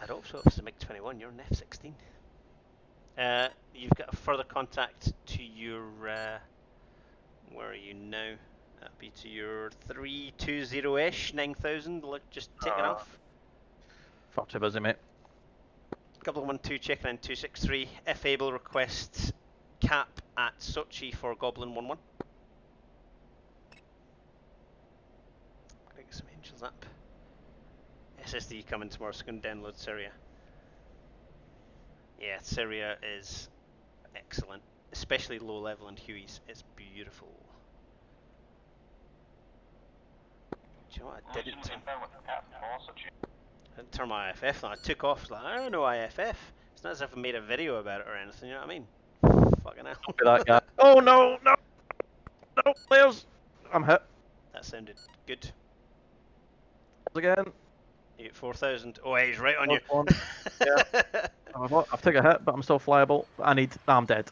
I'd hope so. If it's a MiG-21, you're an F-16. You've got a further contact to your. Where are you now? That'd be to your 320-ish, 9,000. Just taking off. Far too busy, mate. Couple 1-2 checking in 263. F able requests cap at Sochi for Goblin 1-1. Get some angels up. SSD coming tomorrow, so I can download Syria. Yeah, Syria is excellent, especially low level and Huey's. It's beautiful. Do you know what? I didn't turn my IFF on. I took off. Like, I don't know IFF. It's not as if I made a video about it or anything. You know what I mean? Fucking hell. Don't be that guy. Oh no, no, no, players! I'm hit. That sounded good. Again. You get 4,000. Oh, he's right on you. Yeah. I've taken a hit, but I'm still flyable. I'm dead.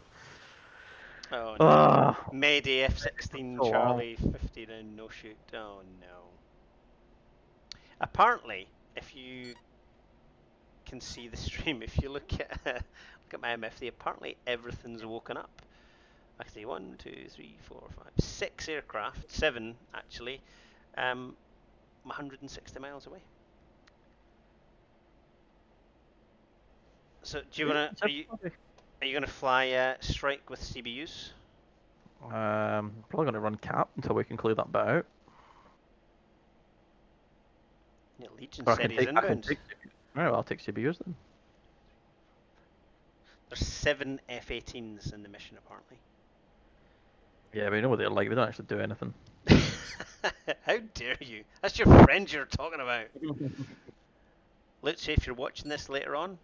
Oh no. Mayday F-16 So Charlie 50 down, no shoot. Oh no. Apparently, if you can see the stream, if you look at my MFD, apparently everything's woken up. Actually, 1, 2, 3, 4, 5, 6 aircraft, 7 actually, 160 miles away. So, do you wanna? Are you gonna fly strike with CBUs? Probably gonna run cap until we can clear that bit out. Yeah, Legion Or said he's inbound. Alright, well, I'll take CBUs then. There's 7 F-18s in the mission apparently. Yeah, we know what they're like. They don't actually do anything. How dare you? That's your friend you're talking about. Let's say if you're watching this later on,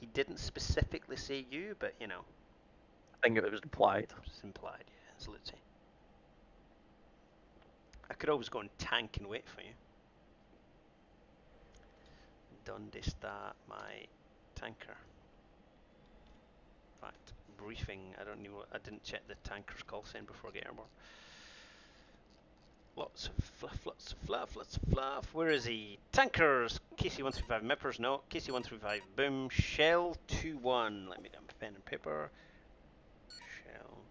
he didn't specifically say you, but you know. I think it was implied. It's implied, yeah, it's Lutzi. I could always go and tank and wait for you. Donde está my tanker? Right, briefing. I didn't check the tanker's call sign before I get airborne. Lots of fluff, lots of fluff, lots of fluff. Where is he? Tankers! KC-135 Mippers, no. KC-135 boom. Shell 2-1. Let me get my pen and paper. Shell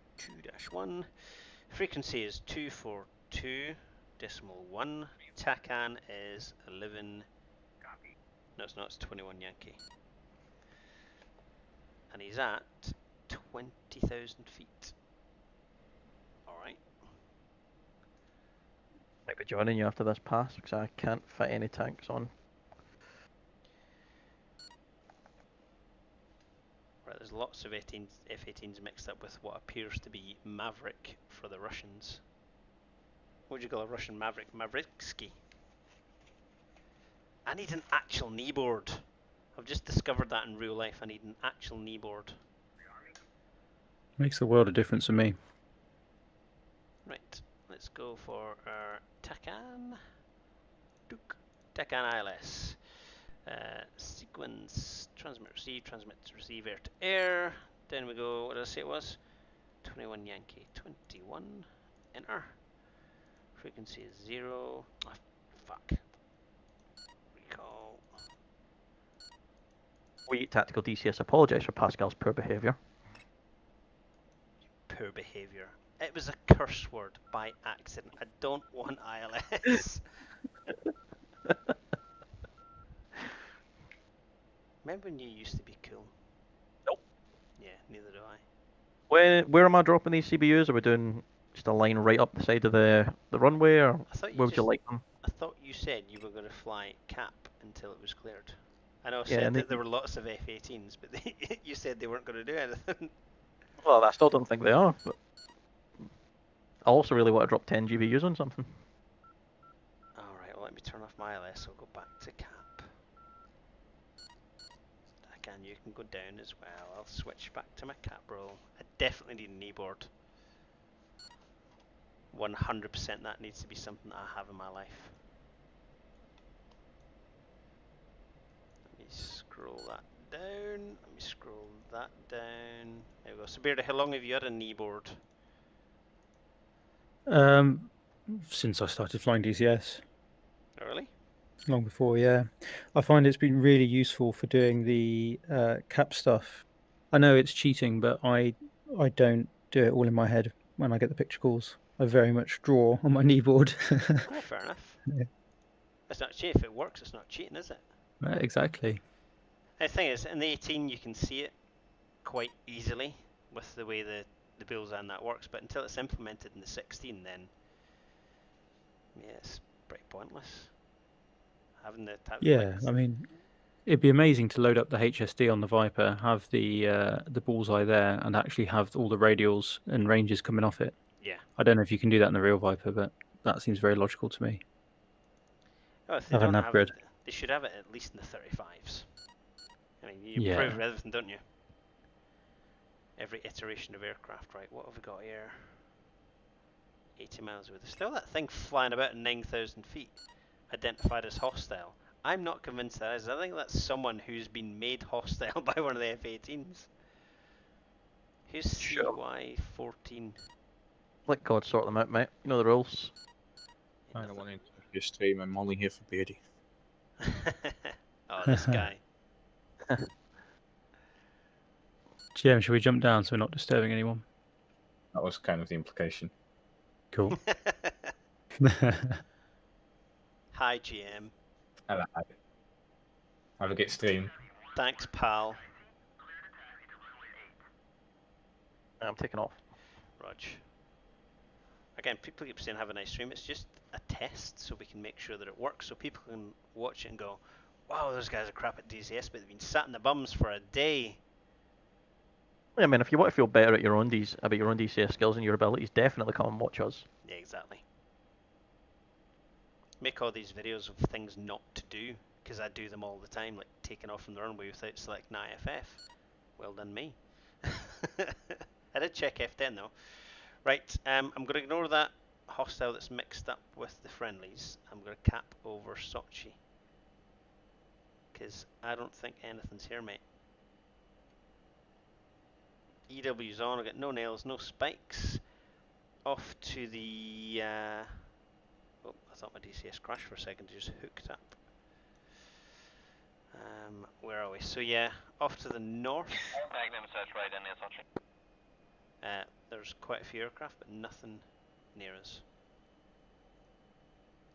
2-1. Frequency is 242.1. TACAN is 11. No, it's not. It's 21 Yankee. And he's at 20,000 feet. Alright. Might be joining you after this pass because I can't fit any tanks on. Right, there's lots of F-18s mixed up with what appears to be Maverick for the Russians. What would you call a Russian Maverick? Mavericksky. I need an actual kneeboard. I've just discovered that in real life. I need an actual kneeboard. Makes a world of difference to me. Right, let's go for our TACAN. Duke. Deccan ILS. Sequence, transmit, receive air to air. Then we go, what did I say it was? 21 Yankee, 21. Enter. Frequency is 0. Oh, fuck. Recall. We, Tactical DCS, apologise for Pascal's poor behaviour. Poor behaviour. It was a curse word by accident. I don't want ILS. Remember when you used to be cool? Nope. Yeah, neither do I. Where am I dropping these CBUs? Are we doing just a line right up the side of the runway, or I thought where would you like them? I thought you said you were going to fly cap until it was cleared. I know I Yeah, said and that there were lots of F-18s, but you said they weren't going to do anything. Well, I still don't think they are, but I also really want to drop 10 GBUs on something. Alright, well let me turn off my ILS, I'll go back to cap. Again, you can go down as well. I'll switch back to my cap roll. I definitely need a kneeboard. 100% that needs to be something that I have in my life. Let me scroll that down. Let me scroll that down. There we go. So Beardy, how long have you had a kneeboard? Since I started flying DCS, Really? long before, yeah. I find it's been really useful for doing the cap stuff. I know it's cheating, but I don't do it all in my head when I get the picture calls. I very much draw on my kneeboard. Oh, fair enough. Yeah. It's not cheating. If it works, it's not cheating, is it? Exactly. The thing is, in the 18 you can see it quite easily with the way the bullseye and that works, but until it's implemented in the 16, then yeah, it's pretty pointless. Having the Yeah, I mean, it'd be amazing to load up the HSD on the Viper, have the bullseye there, and actually have all the radials and ranges coming off it. Yeah. I don't know if you can do that in the real Viper, but that seems very logical to me. Oh, if they Have a don't nav have grid. it, they should have it at least in the 35s. I mean, you Yeah. improve everything, don't you? Every iteration of aircraft, right? What have we got here? 80 miles away. There's still that thing flying about at 9,000 feet, identified as hostile. I'm not convinced that is. I think that's someone who's been made hostile by one of the F-18s. Who's Sure. CY-14? Let God sort them out, mate. You know the rules. I don't want to interrupt your stream. I'm only here for Beardy. Oh, this guy. GM, should we jump down so we're not disturbing anyone? That was kind of the implication. Cool. Hi, GM. Hello. Have a good stream. Thanks, pal. I'm taking off. Rog. Again, people keep saying have a nice stream. It's just a test so we can make sure that it works, so people can watch it and go, wow, those guys are crap at DCS, but they've been sat in the bums for a day. I mean, if you want to feel better at about your own DCS skills and your abilities, definitely come and watch us. Yeah, exactly. Make all these videos of things not to do, because I do them all the time, like taking off from the runway without selecting IFF. Well done, me. I did check F10 though. Right, I'm going to ignore that hostile that's mixed up with the friendlies. I'm going to cap over Sochi, because I don't think anything's here, mate. EW's on, I've got no nails, no spikes. Off to the... oh, I thought my DCS crashed for a second, it just hooked up. Where are we? So yeah, off to the north. Magnum search right in near Sochi. There's quite a few aircraft, but nothing near us.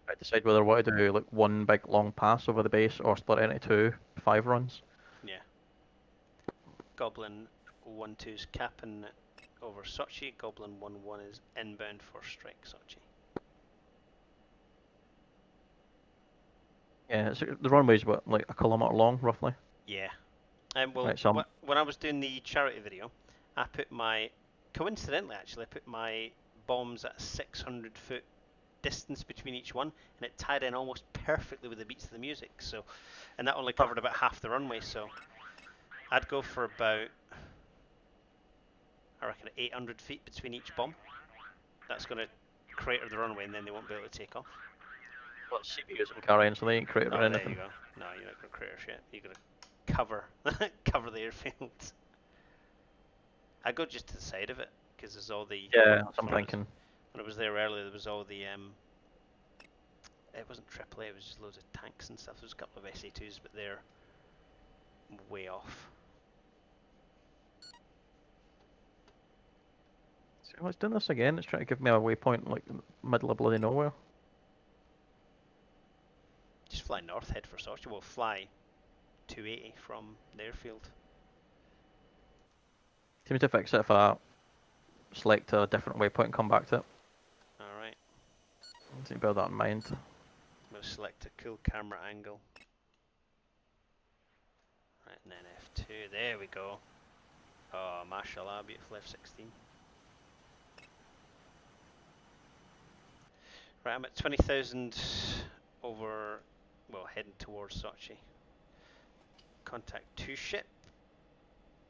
Right, decide whether I want to do like one big long pass over the base or split it into 2 5 runs. Yeah. Goblin 1-2's capping over Sochi. Goblin 1-1 is inbound for strike Sochi. Yeah, the runway's what, like a kilometre long, roughly? Yeah. Well, Right, so when I was doing the charity video, I put my... Coincidentally, actually, I put my bombs at a 600-foot distance between each one, and it tied in almost perfectly with the beats of the music. So, and that only covered about half the runway. So, I'd go for about, I reckon, 800 feet between each bomb. That's going to crater the runway, and then they won't be able to take off. Well, CPUs and carrying, so they ain't created or Oh, there anything. you go. No, you're not going to create shit. You're going to cover, cover the airfield. I go just to the side of it, because there's all the... Yeah, that's what I'm thinking. When I was there earlier, there was all the... it wasn't AAA, it was just loads of tanks and stuff. There was a couple of SA2s, but they're way off. So it's doing this again. It's trying to give me a waypoint like middle of bloody nowhere. Just fly north, head for Sochi. We'll fly 280 from the airfield. Seems to fix it if I select a different waypoint and come back to it. Alright. So you bear that in mind. I'm going to select a cool camera angle. Right, and then F2. There we go. Oh, mashallah, beautiful F16. Right, I'm at 20,000 over, well, heading towards Sochi. Contact 2 ship.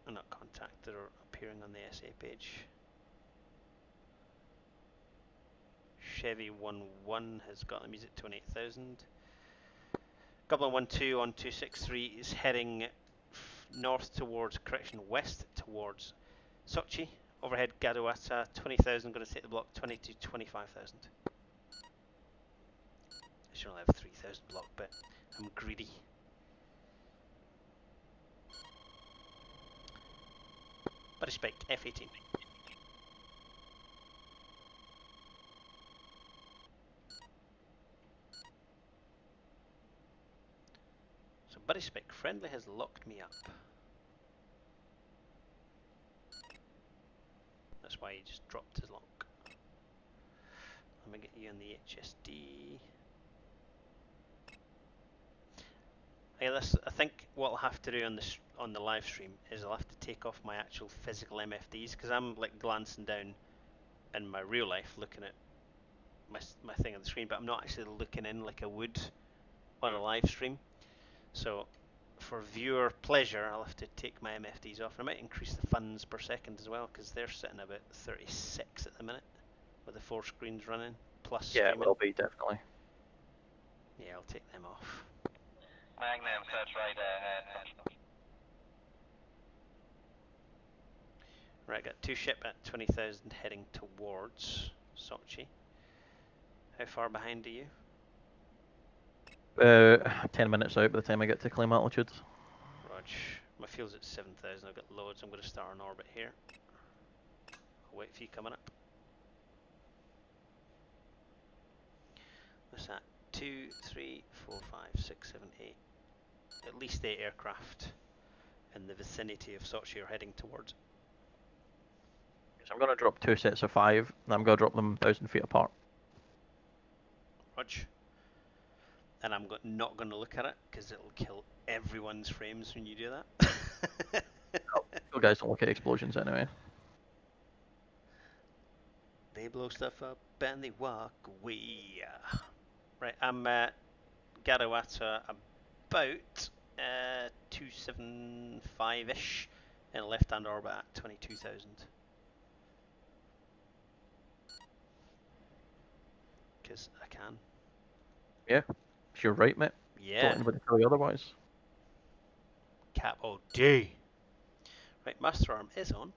Oh, not contact, they're appearing on the SA page. Chevy 11 has got them, he's at 28,000. Goblin 12 on 263 is heading north towards, west towards Sochi. Overhead Gadawata 20,000, going to take the block 20 to 25,000. I should only have 3,000 block, but I'm greedy. Buddy Spike F18. So Buddy Spike Friendly has locked me up. That's why he just dropped his lock. Let me get you on the HSD. I think what I'll have to do on the live stream is I'll have to take off my actual physical MFDs, because I'm like glancing down in my real life looking at my thing on the screen, but I'm not actually looking in like I would on a live stream. So for viewer pleasure, I'll have to take my MFDs off. And I might increase the funds per second as well, because they're sitting about 36 at the minute with the 4 screens running plus Yeah, it streaming. will be definitely. Yeah, I'll take them off. Magnum, search right ahead. Right, got 2 ship at 20,000 heading towards Sochi. How far behind are you? 10 minutes out by the time I get to claim altitude. Rog, my fuel's at 7,000, I've got loads, I'm going to start on orbit here. I'll wait for you coming up. What's that? 2, 3, 4, 5, 6, 7, 8. At least 8 aircraft in the vicinity of Sochi are heading towards. So I'm going to drop 2 sets of 5, and I'm going to drop them 1,000 feet apart. Rog. And I'm not going to look at it, because it'll kill everyone's frames when you do that. You guys don't look at explosions anyway. They blow stuff up and they walk away. Right, I'm at Gadawata about 275-ish in a left-hand orbit at 22,000. Because I can. Yeah, you're right, mate. Yeah. Don't let anybody tell you otherwise. Cap all day. Right, Master Arm is on.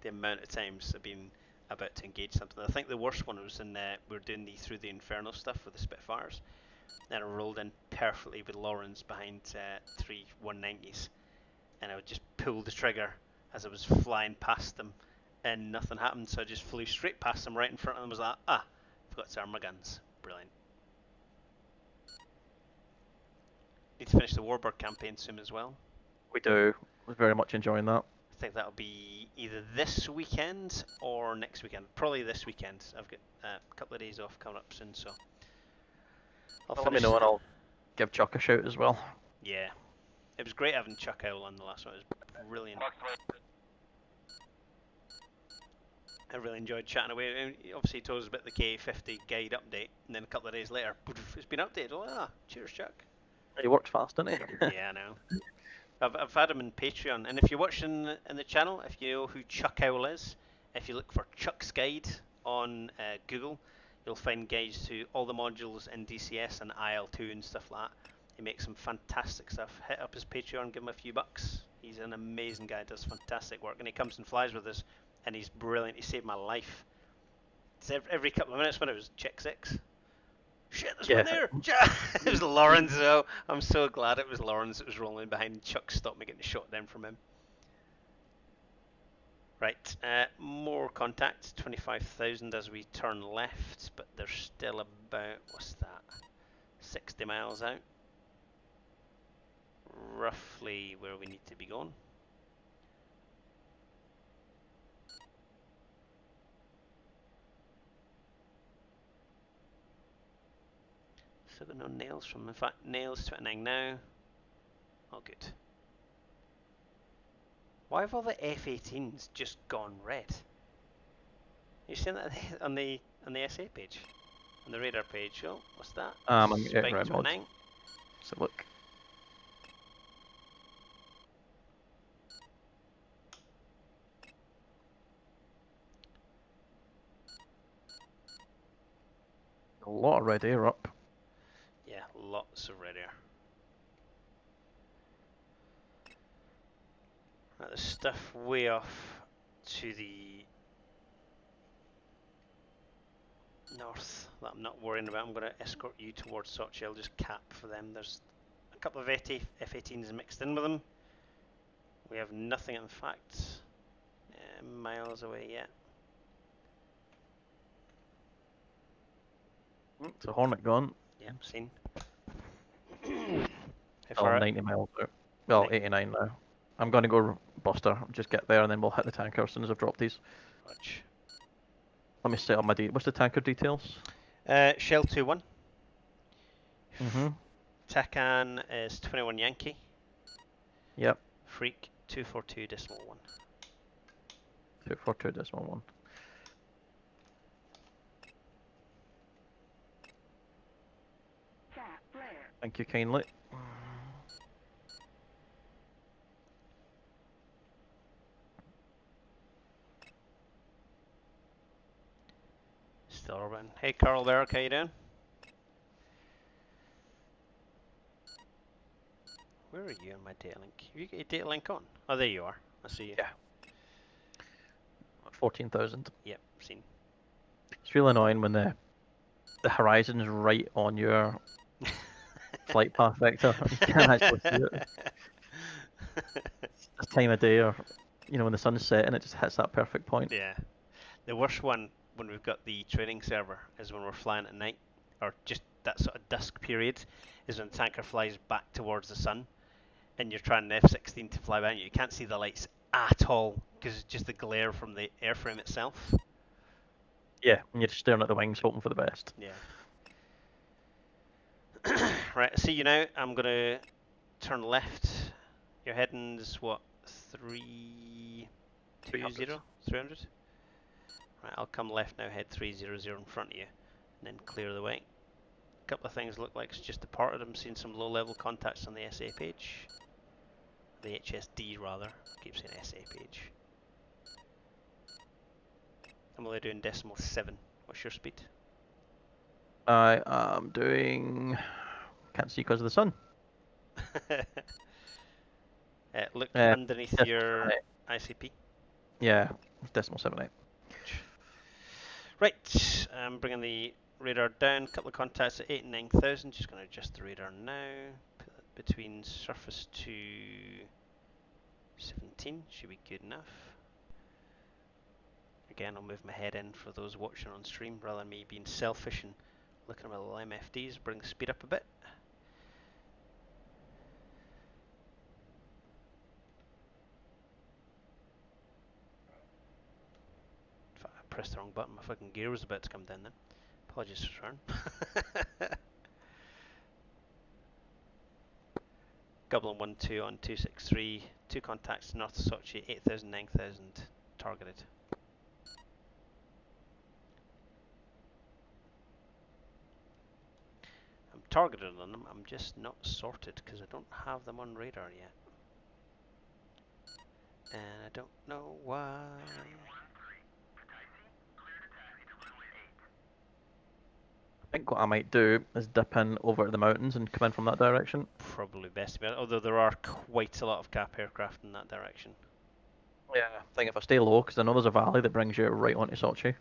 The amount of times I've been about to engage something. I think the worst one was in we were doing the Through the Inferno stuff with the Spitfires. Then I rolled in perfectly with Lawrence behind 3 190s, and I would just pull the trigger as I was flying past them, and nothing happened. So I just flew straight past them, right in front of them. Was like, forgot to arm my guns. Brilliant. Need to finish the Warbird campaign soon as well. We do. We're very much enjoying that. I think that'll be either this weekend or next weekend. Probably this weekend. I've got a couple of days off coming up soon, so I'll Let me know and I'll give Chuck a shout as well. Yeah, it was great having Chuck Owl on the last one. It was brilliant. I really enjoyed chatting away. Obviously, he told us about the K50 guide update, and then a couple of days later, it's been updated. Oh, cheers, Chuck. He worked fast, didn't he? Yeah, I know. I've had him in Patreon, and if you're watching in the channel, if you know who Chuck Owl is, if you look for Chuck's Guide on Google, you'll find guides to all the modules in DCS and IL2 and stuff like that. He makes some fantastic stuff. Hit up his Patreon, give him a few bucks. He's an amazing guy, does fantastic work, and he comes and flies with us, and he's brilliant. He saved my life. It's every couple of minutes when it was check 6. Shit, there's one there! It was Lawrence, though. I'm so glad it was Lawrence that was rolling behind. Chuck stopped me getting shot down from him. Right, more contacts, 25,000 as we turn left, but they're still about, what's that, 60 miles out. Roughly where we need to be going. Still got no nails from, in fact, nails 29 now. All good. Why have all the F-18s just gone red? You seen that on the SA page, on the radar page? Oh, what's that? Spike right, 29. So look. A lot of red air up. Yeah, lots of red air. Right, there's stuff way off to the north that I'm not worrying about. I'm going to escort you towards Sochi. I'll just cap for them. There's a couple of F-18s mixed in with them. We have nothing, in fact, miles away yet. It's a Hornet gone. Yeah, seen. Oh, 90 miles out. Well, 89 now. I'm going to go Buster. Just get there and then we'll hit the tanker as soon as I've dropped these. Watch. Let me set up my what's the tanker details? Shell 2-1. Mm-hmm. Takan is 21 Yankee. Yep. Freak 242.1. 242.1. Thank you kindly. Still orbiting. Hey Carl there, how you doing? Where are you on my data link? Have you got your data link on? Oh, there you are. I see you. Yeah. 14,000. Yep, seen. It's really annoying when the horizon's right on your flight path vector. You can't actually see it. It's this time of day, or when the sun's setting, it just hits that perfect point. Yeah. The worst one when we've got the training server is when we're flying at night, or just that sort of dusk period, is when the tanker flies back towards the sun, and you're trying the F-16 to fly by you. You can't see the lights at all because it's just the glare from the airframe itself. Yeah, and you're just staring at the wings, hoping for the best. Yeah. Right, I see you now. I'm going to turn left. Your heading's what? 320? 300? Right, I'll come left now, head 300 in front of you, and then clear the way. A couple of things look like it's just departed. I'm seeing some low-level contacts on the SA page. The HSD, rather. I keep saying SA page. I'm only doing 0.7. What's your speed? I am doing... Can't see because of the sun. Look underneath your 8. ICP. Yeah, 0.78. Right, I'm bringing the radar down. A couple of contacts at 8 and 9,000. Just going to adjust the radar now. Put it between surface to 17. Should be good enough. Again, I'll move my head in for those watching on stream rather than me being selfish and looking at my little MFDs. Bring the speed up a bit. I pressed the wrong button. My fucking gear was about to come down then. Apologies for turn. Goblin 1-2 on 263. 2 contacts north of Sochi. 8,000, 9,000 targeted. I'm targeted on them. I'm just not sorted because I don't have them on radar yet. And I don't know why. think what I might do is dip in over to the mountains and come in from that direction. Probably best to be honest, although there are quite a lot of cap aircraft in that direction. Yeah, I think if I stay low, because I know there's a valley that brings you right onto Sochi, if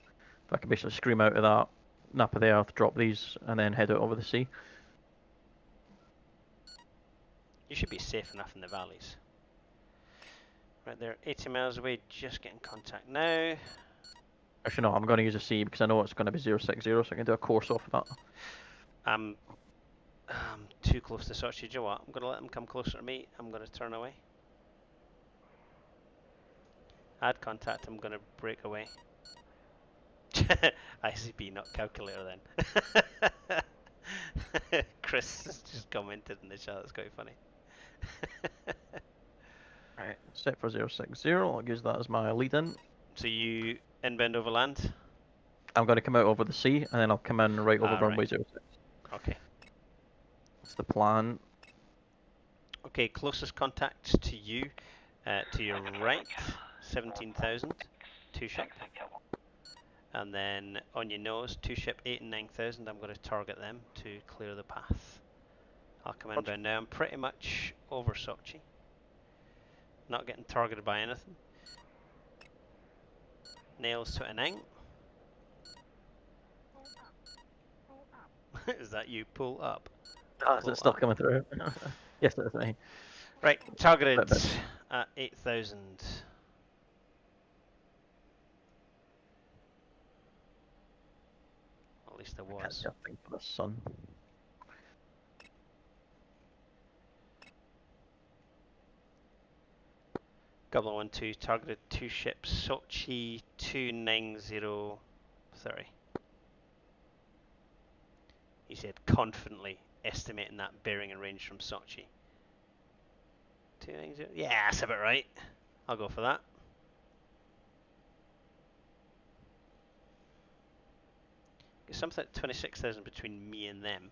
I can basically scream out of that nap of the earth, drop these, and then head out over the sea. You should be safe enough in the valleys. Right, they're 80 miles away, just getting contact now. Actually, no, I'm going to use a sea because I know it's going to be 060, so I can do a course off of that. I'm too close to Sochi. Do you know what? I'm going to let them come closer to me. I'm going to turn away. Add contact, I'm going to break away. ICP, not calculator then. Chris has just commented in the chat, that's quite funny. Right, set for 060, I'll use that as my lead in. So you inbound over land? I'm going to come out over the sea, and then I'll come in right over runway Right. 06. Okay. That's the plan. Okay, closest contact to you, to your right, 17,000, 2 ship. And then on your nose, 2 ship, 8 and 9,000, I'm going to target them to clear the path. I'll come inbound now. I'm pretty much over Sochi. Not getting targeted by anything. Nails 29. Is that you? Pull up. Ah, is it still coming through? Yes, that's me. Right, targeted Bit. at 8,000. At least there Can't was. see a thing for the sun. Goblin 1-2 targeted 2 ships. Sochi 290. Sorry. He said confidently estimating that bearing and range from Sochi. 290. Yeah, that's about right. I'll go for that. Get something at 26,000 between me and them.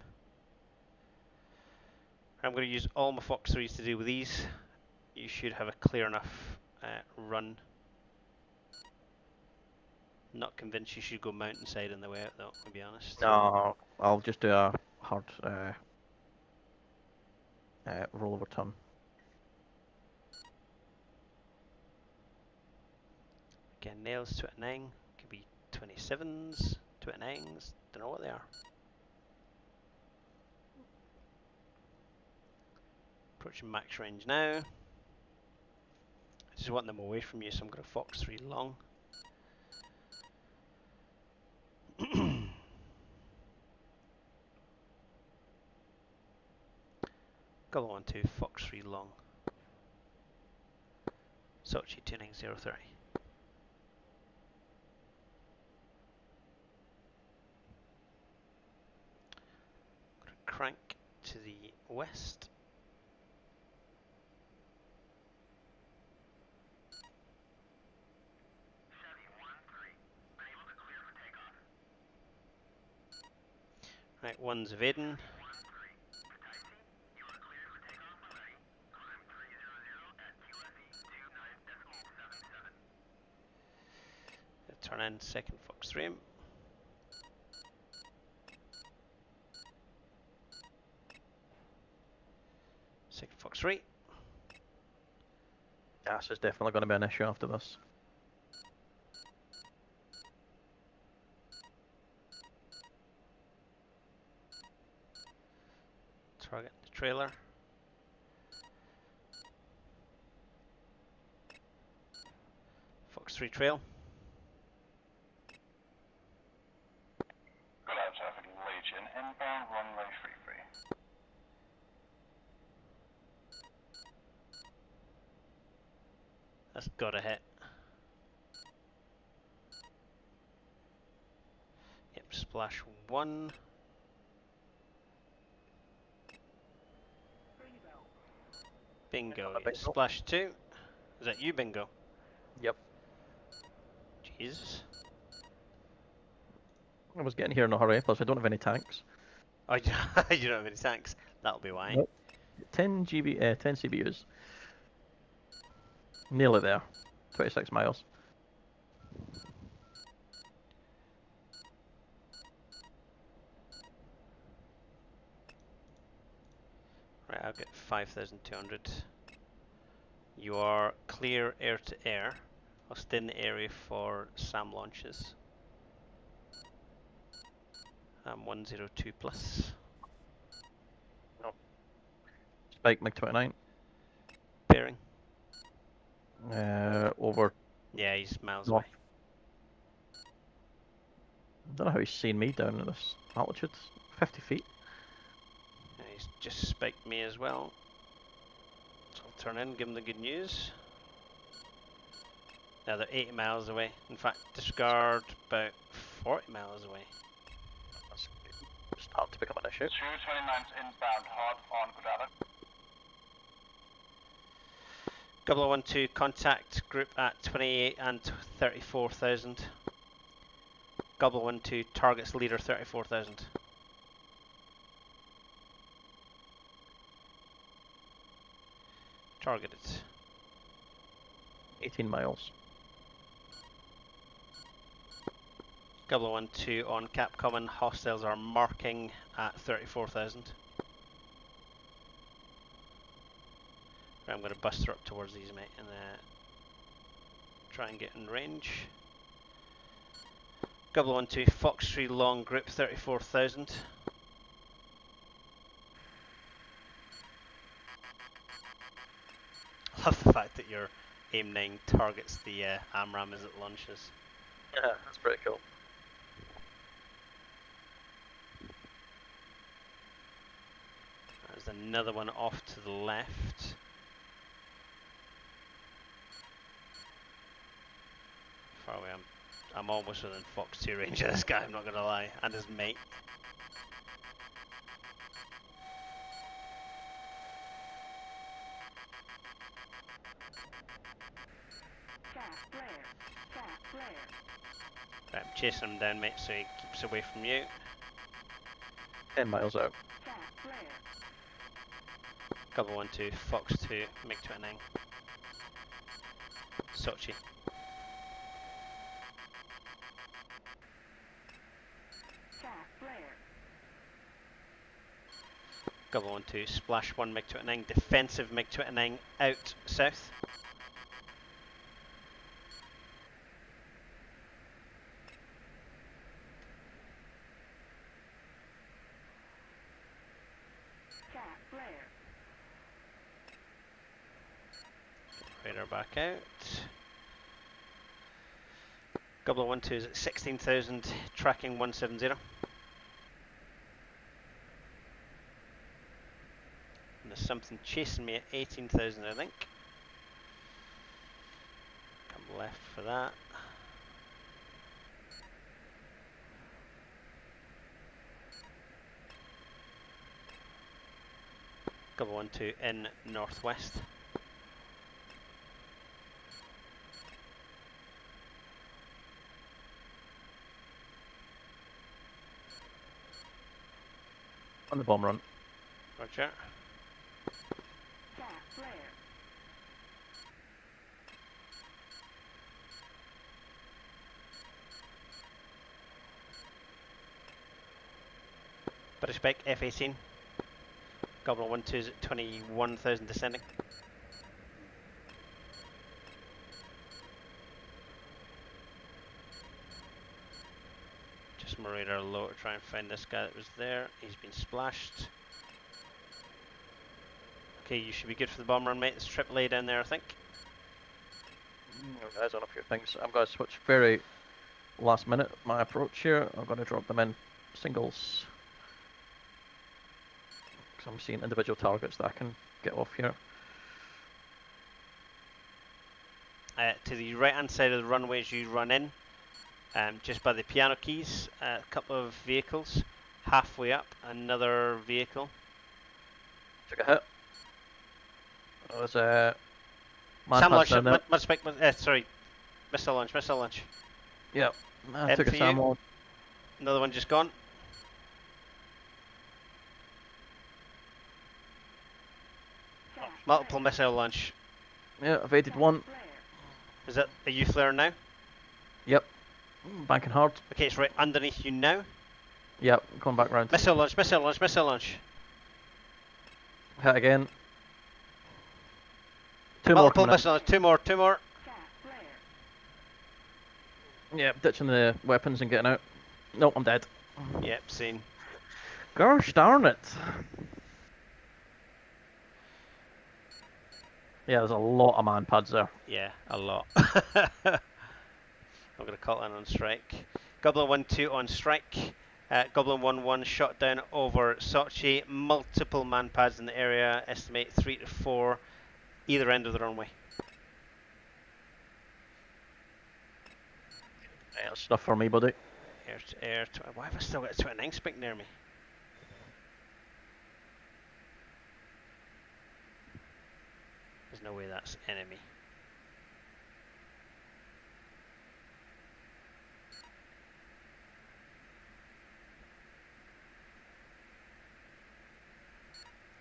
I'm going to use all my Fox 3s to deal with these. You should have a clear enough run. Not convinced you should go mountainside on the way out though, to be honest. No, I'll just do a hard rollover turn. Again, nails 29, could be 27s, 29s, don't know what they are. Approaching max range now. I just want them away from you, so I'm going to Fox 3 long. Golem 1-2, Fox 3 long. Sochi 2903. Crank to the west. Right, one's evading. Turn in second Fox 3. Second Fox 3. Gas is definitely going to be an issue after this. Target the trailer. Fox 3 trail. Good out traffic, Legion, inbound runway 33. That's gotta hit. Yep, splash 1. Bingo. Bingo. Splash 2. Is that you, Bingo? Yep. Jesus. I was getting here in a hurry, plus I don't have any tanks. Oh, you don't have any tanks. That'll be why. Nope. 10 CBUs. Nearly there. 26 miles. Right, I'll get 5,200. You are clear air to air. I'll stay in the area for SAM launches. I'm 102 plus. Spike MiG-29. Bearing. Over Yeah, he's miles north. away. I don't know how he's seen me down at this altitude. 50 feet. Yeah, he's just spiked me as well. So I'll turn in, give him the good news. Now they're 80 miles away. In fact, discard about 40 miles away. That's starting to become an issue. 229's inbound hard on Gudala. 0012 contact group at 28 and 34,000. 0012 targets leader 34,000. Targeted. 18 miles. 0012 on Capcom and hostiles are marking at 34,000. I'm going to buster up towards these, mate, and try and get in range. 0012 Fox 3 long group 34,000. Love the fact that your aim 9 targets the AMRAAM as it launches. Yeah, that's pretty cool. There's another one off to the left. Far away, I'm almost within Fox 2 range of this guy, I'm not going to lie, and his mate. Right, I'm chasing him down, mate, so he keeps away from you. 10 miles out. 0012 Fox 2 MiG-29. Sochi. 0012 Splash 1 MiG-29 defensive MiG-29 out south. Radar back out. 0012 is at 16,000, tracking 170. And there's something chasing me at 18,000, I think. Come left for that. Couple 1-2 in northwest. On the bomb run. Roger. British Spike F-18. Goblin 1-2 is at 21,000 descending. Just my radar low to try and find this guy that was there. He's been splashed. Okay, you should be good for the bomb run, mate. There's AAA down there, I think. Guys, on a few things. I'm going to switch very last minute my approach here. I'm going to drop them in singles. Because I'm seeing individual targets that I can get off here. To the right hand side of the runway as you run in, just by the piano keys, a couple of vehicles. Halfway up, another vehicle. Took a hit. There was a man Sam launch, down there. sorry, missile launch. Yep, I took a MPU. SAM launch. Another one just gone. Multiple missile launch. Yeah, evaded one. Is that, are you flaring now? Yep, banking hard. Okay, it's right underneath you now. Yep, going back round. Missile launch. Hit again. Two more Multiple coming in. missiles. Two more. Two more. Yeah, ditching the weapons and getting out. Nope, I'm dead. Yep, seen. Gosh darn it. Yeah, there's a lot of man pads there. Yeah, a lot. I'm going to call in on strike. Goblin 1-2 on strike. Goblin 1-1 shot down over Sochi. Multiple man pads in the area. Estimate 3 to 4 either end of the runway. Yeah, that's stuff for me, buddy. Air to air. Why have I still got a 29 spec near me? There's no way that's enemy.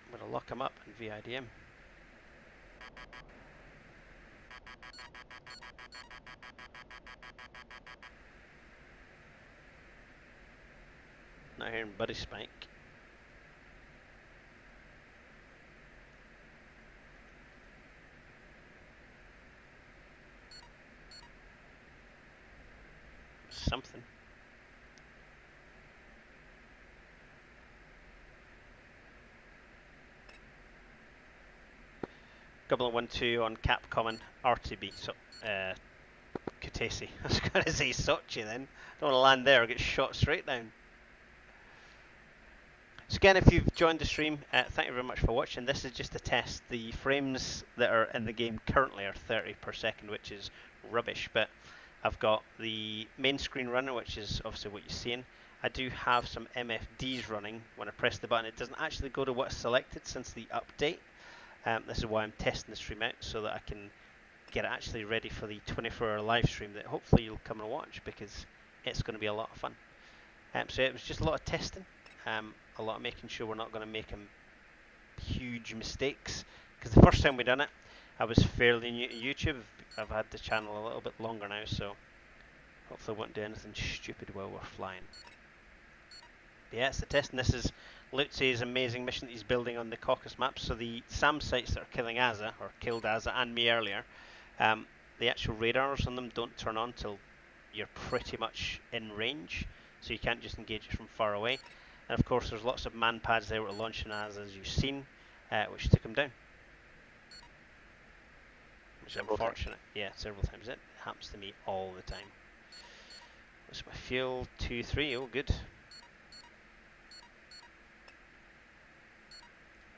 I'm going to lock him up in VIDM. Not hearing Buddy Spike. Something. Goblin 1-2 on Cap Common RTB. So, Kutaisi. I was going to say Sochi then. Don't want to land there or get shot straight down. So again, if you've joined the stream, thank you very much for watching. This is just a test. The frames that are in the game currently are 30 per second, which is rubbish, but I've got the main screen running, which is obviously what you're seeing. I do have some MFDs running. When I press the button, it doesn't actually go to what's selected since the update. This is why I'm testing the stream out, so that I can get it actually ready for the 24-hour live stream that hopefully you'll come and watch, because it's going to be a lot of fun. So it was just a lot of testing. A lot of making sure we're not going to make huge mistakes, because the first time we done it, I was fairly new to YouTube. I've had the channel a little bit longer now, so hopefully I won't do anything stupid while we're flying. But yeah, it's the test, and this is Lutz's amazing mission that he's building on the Caucasus map. So the SAM sites that are killing Azza, or killed Azza and me earlier, the actual radars on them don't turn on till you're pretty much in range, so you can't just engage it from far away. And of course there's lots of man pads there with launching as you've seen, which took them down. Which is unfortunate. Yeah, several times. It happens to me all the time. What's my fuel? 2-3, oh good.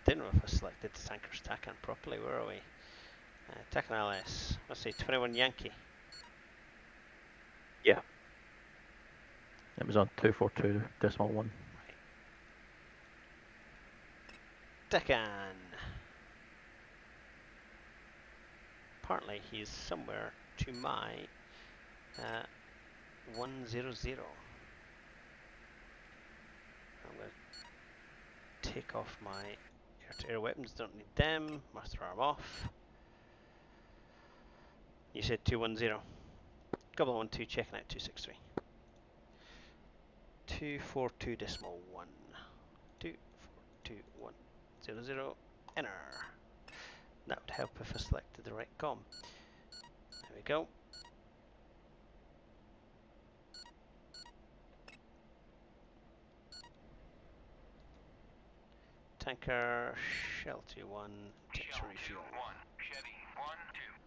Didn't know if I selected the tankers TACAN properly. Where are we? TACAN LS. Let's say 21 Yankee. Yeah. It was on 242.1. TACAN. Apparently he's somewhere to my 100. I'm going to take off my air-to-air weapons, don't need them. Master arm off. You said 210. Goblin 1-2 checking out 263. 242.1. 242.100. Enter. That would help if I selected the right com. There we go. Tanker, Shell 2-1, Shell refuel. 2-1, Chevy 1-2,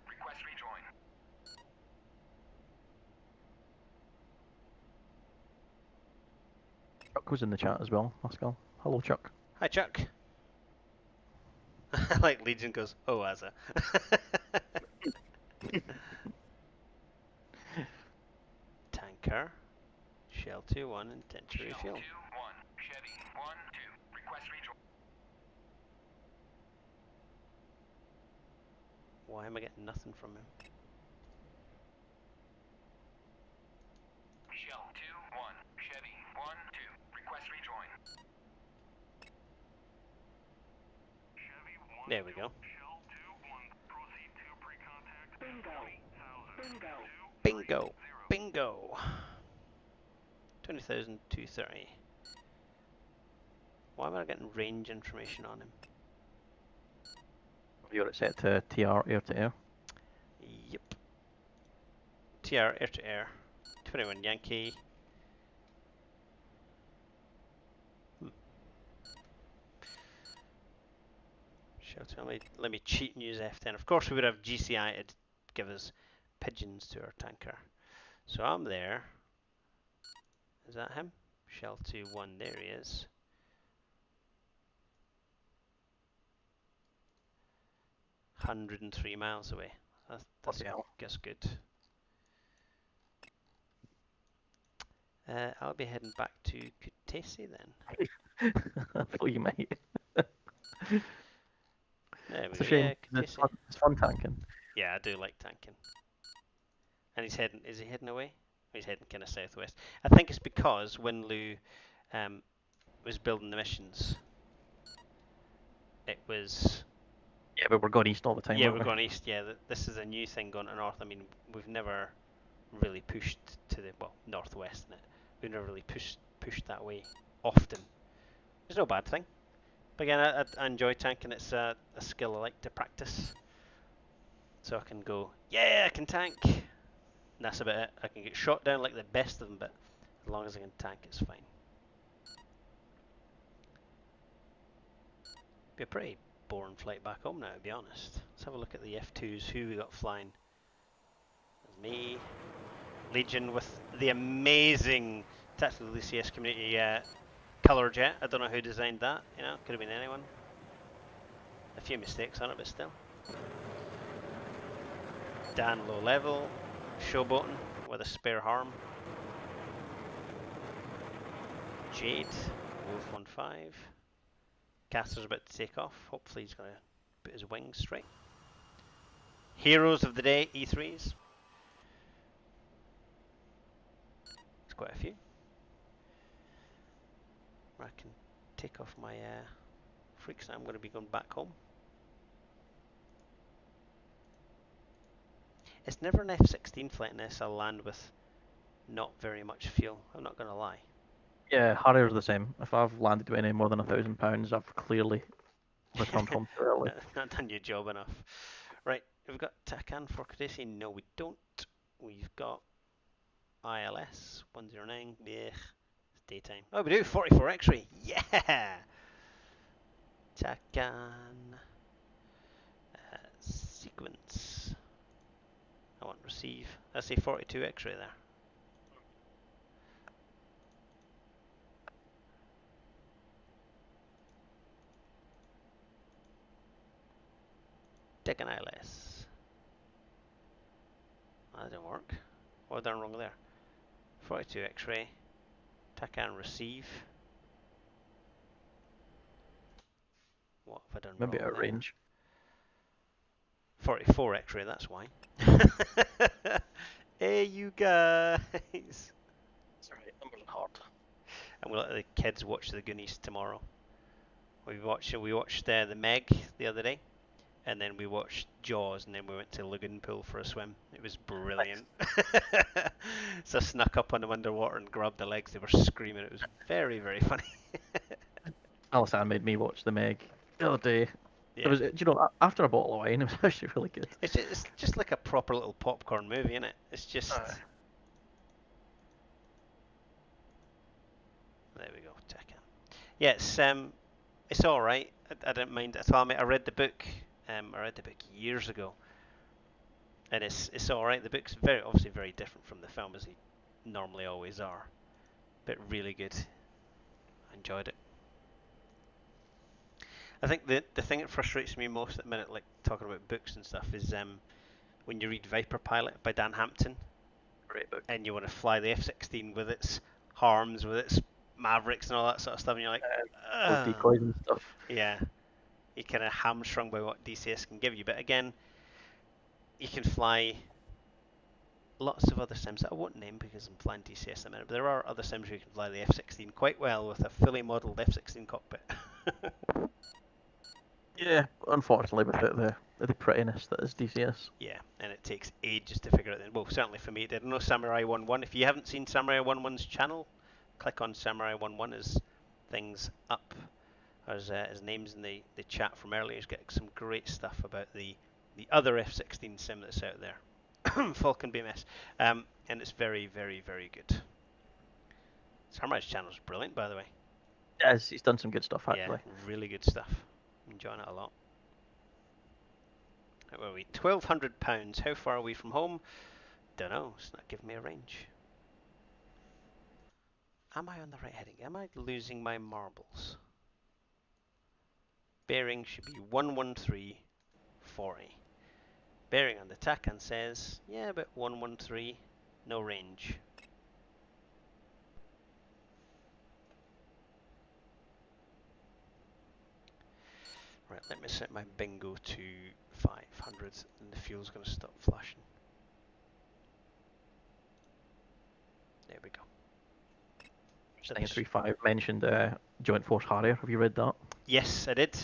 request rejoin. Chuck was in the chat as well, Pascal. Hello, Chuck. Hi, Chuck. Like Legion goes, oh, Azza. Tanker, Shell 2-1, intent to refuel. Shell 2-1, Chevy 1-2, request rejoin. Why am I getting nothing from him? Shell 2-1, Chevy 1-2, request rejoin. Chevy 1, There we go. Shell 2-1, proceed to pre-contact. Bingo. Bingo. Bingo. 20,230. Why am I getting range information on him? You're set to TR air to air. Yep. TR air to air. 21 Yankee. Shelter. Let me cheat and use F10. Of course, we would have GCI to give us pigeons to our tanker. So I'm there. Is that him? Shell 2-1. There he is. $103 away. That's guess good. I'll be heading back to Kutesi then. I thought you might. There we It's go. a shame. Yeah, It's fun tanking. Yeah, I do like tanking. And he's heading. Is he heading away? He's heading kind of southwest. I think it's because when Lou was building the missions, it was. Yeah, but we're going east all the time. Yeah, we're going east. Yeah, this is a new thing going to north. I mean, we've never really pushed to the northwest in it. We've never really pushed that way often. It's no bad thing. But again, I enjoy tanking. It's a skill I like to practice. So I can go, yeah, I can tank. And that's about it. I can get shot down like the best of them, but as long as I can tank, it's fine. Be a pretty boring flight back home now, to be honest. Let's have a look at the F2s. Who we got flying? There's me. Legion with the amazing Tactical DCS community colour jet. I don't know who designed that. You know, could have been anyone. A few mistakes on it, but still. Dan low level, showboating with a spare harm. Jade, Wolf 1-5. Caster's about to take off. Hopefully he's going to put his wings straight. Heroes of the day, E3s. There's quite a few. I can take off my freaks now. I'm going to be going back home. It's never an F-16 flight unless I land with not very much fuel. I'm not going to lie. Yeah, Harrier's the same. If I've landed with any more than £1,000, I've clearly returned home too early. Not done your job enough. Right, we've got Takan for Kodesi. No, we don't. We've got ILS 109. Yeah, it's daytime. Oh, we do 44 X-ray. Yeah. Takan. Sequence. I want receive. I say 42 X-ray there. Take an ILS. That didn't work. What done wrong there? 42 X-ray. Takan receive. What have I done Maybe wrong out there? range. 44 X-ray, that's why. Hey, you guys! It's alright, numbers are hard. I'm gonna let the kids watch the Goonies tomorrow. We watched the Meg the other day, and then we watched Jaws, and then we went to Lagoon Pool for a swim. It was brilliant. So I snuck up on them underwater and grabbed the legs. They were screaming. It was very, very funny. Alistair made me watch the Meg the other day. Yeah. It was, you know, after a bottle of wine, it was actually really good. It's just like a proper little popcorn movie, isn't it? It's just. There we go, Takan. Yeah, it's all right. I didn't mind it at all. I read the book. I read the book years ago, and it's all right. The book's obviously very different from the film, as they normally always are, but really good. I enjoyed it. I think the thing that frustrates me most at the minute, like talking about books and stuff, is when you read Viper Pilot by Dan Hampton. Great book. And you want to fly the F-16 with its harms, with its Mavericks and all that sort of stuff, and you're like, decoys and stuff. Yeah, you're kind of hamstrung by what DCS can give you. But again, you can fly lots of other sims that I won't name because I'm flying DCS at the minute, but there are other sims where you can fly the F-16 quite well with a fully modelled F-16 cockpit. Yeah, unfortunately, without the prettiness that is DCS. Yeah, and it takes ages to figure it out. Well, certainly for me it did. I know Samurai 1-1. If you haven't seen Samurai 1-1's channel, click on Samurai 1-1 as things up. his name's in the chat from earlier. He's got some great stuff about the other F-16 sim that's out there, Falcon BMS, and it's very, very, very good. Sarmai's channel is brilliant, by the way. Yes, he's done some good stuff actually. Yeah, really good stuff. Enjoying it a lot. Where are we? £1,200. How far are we from home? Don't know. It's not giving me a range. Am I on the right heading? Am I losing my marbles? Bearing should be 113.40. Bearing on the TACAN says, yeah, about 113, no range. Right, let me set my bingo to 500 and the fuel's going to stop flashing. There we go. 935 mentioned Joint Force Harrier. Have you read that? Yes, I did.